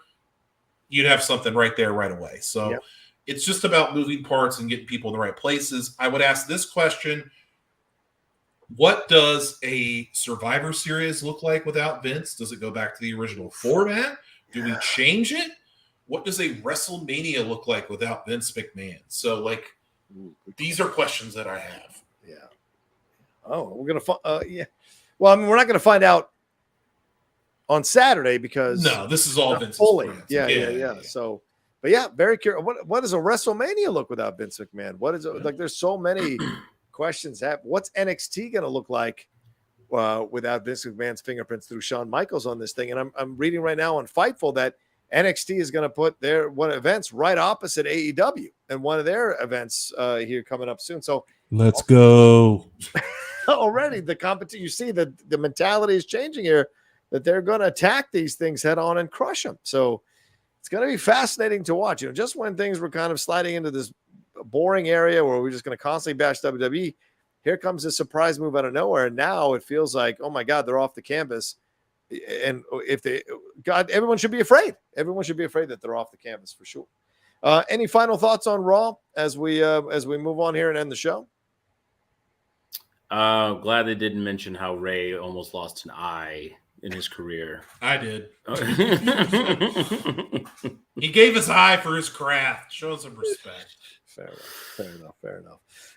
you'd have something right there right away. So it's just about moving parts and getting people in the right places. I would ask this question. What does a Survivor Series look like without Vince? Does it go back to the original format? Do we change it? What does a WrestleMania look like without Vince McMahon? So, like, these are questions that I have. Yeah. Oh, we're going to Well, I mean, we're not going to find out on Saturday because this is all Vince's plans. Yeah. So, but yeah, very curious. What does a WrestleMania look without Vince McMahon? What is it like? There's so many questions. What's NXT going to look like without Vince McMahon's fingerprints through Shawn Michaels on this thing? And I'm reading right now on Fightful that NXT is going to put their events right opposite AEW and one of their events here coming up soon. So let's go. Already the competition. You see the mentality is changing here, that they're going to attack these things head on and crush them. So it's going to be fascinating to watch. You know, just when things were kind of sliding into this boring area where we're just going to constantly bash WWE, here comes a surprise move out of nowhere. And now it feels like, oh my God, they're off the canvas. And everyone should be afraid. Everyone should be afraid that they're off the canvas for sure. Any final thoughts on Raw as we move on here and end the show? Glad they didn't mention how Ray almost lost an eye in his career. I did. He gave his eye for his craft. Show some respect. Fair enough.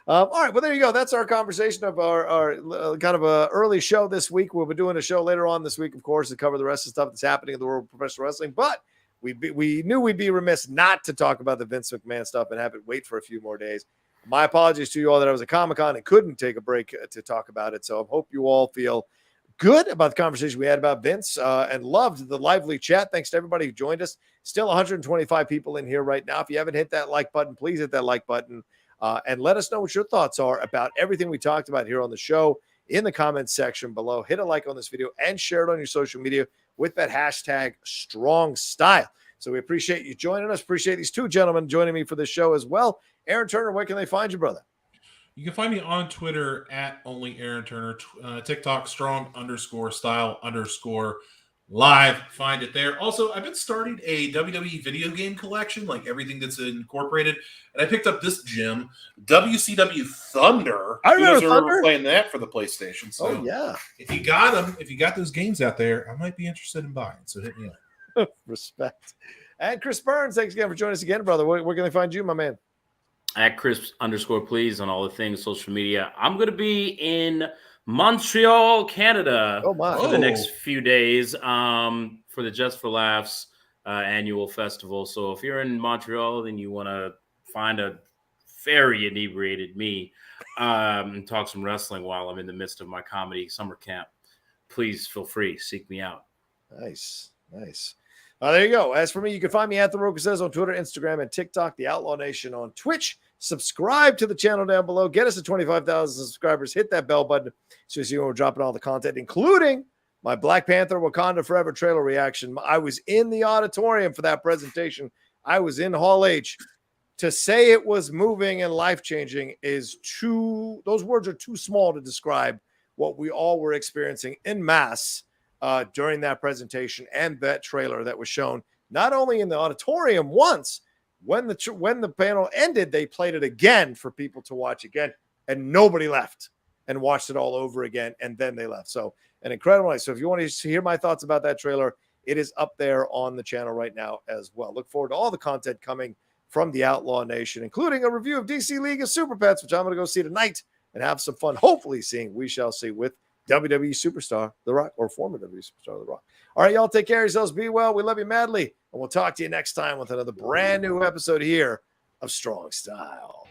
All right, well, there you go. That's our conversation of our kind of a early show this week. We'll be doing a show later on this week, of course, to cover the rest of the stuff that's happening in the world of professional wrestling. But we knew we'd be remiss not to talk about the Vince McMahon stuff and have it wait for a few more days. My apologies to you all that I was at Comic-Con and couldn't take a break to talk about it. So I hope you all feel good about the conversation we had about Vince and loved the lively chat. Thanks to everybody who joined us. Still 125 people in here right now. If you haven't hit that like button, please hit that like button and let us know what your thoughts are about everything we talked about here on the show in the comments section below. Hit a like on this video and share it on your social media with that hashtag strong style. So we appreciate you joining us. Appreciate these two gentlemen joining me for this show as well. Aaron Turner, where can they find you, brother? You can find me on Twitter at only Aaron Turner, TikTok strong_style_live. Find it there. Also, I've been starting a WWE video game collection, like everything that's incorporated. And I picked up this gem, WCW Thunder. I remember Thunder playing that for the PlayStation. So yeah. If you got them, if you got those games out there, I might be interested in buying. So hit me up. Respect. And Chris Burns, thanks again for joining us again, brother. Where can they find you, my man? At Chris_please on all the things, social media. I'm going to be in Montreal, Canada for the next few days for the Just for Laughs annual festival. So if you're in Montreal and you want to find a very inebriated me and talk some wrestling while I'm in the midst of my comedy summer camp, please feel free. Seek me out. Nice. There you go. As for me, you can find me at The Rocha Says on Twitter, Instagram, and TikTok, The Outlaw Nation on Twitch. Subscribe to the channel down below. Get us to 25,000 subscribers. Hit that bell button so you see when we're dropping all the content, including my Black Panther Wakanda Forever trailer reaction. I was in the auditorium for that presentation. I was in Hall H. To say it was moving and life-changing is those words are too small to describe what we all were experiencing en masse during that presentation and that trailer that was shown not only in the auditorium once. When the panel ended, they played it again for people to watch again, and nobody left and watched it all over again, and then they left. So an incredible night. So if you want to hear my thoughts about that trailer, it is up there on the channel right now as well. Look forward to all the content coming from the Outlaw Nation, including a review of DC League of Super Pets, which I'm going to go see tonight and have some fun, hopefully seeing, we shall see, with WWE superstar The Rock, or former WWE superstar The Rock. All right, y'all, take care of yourselves. Be well. We love you madly. And we'll talk to you next time with another brand new episode here of Strong Style.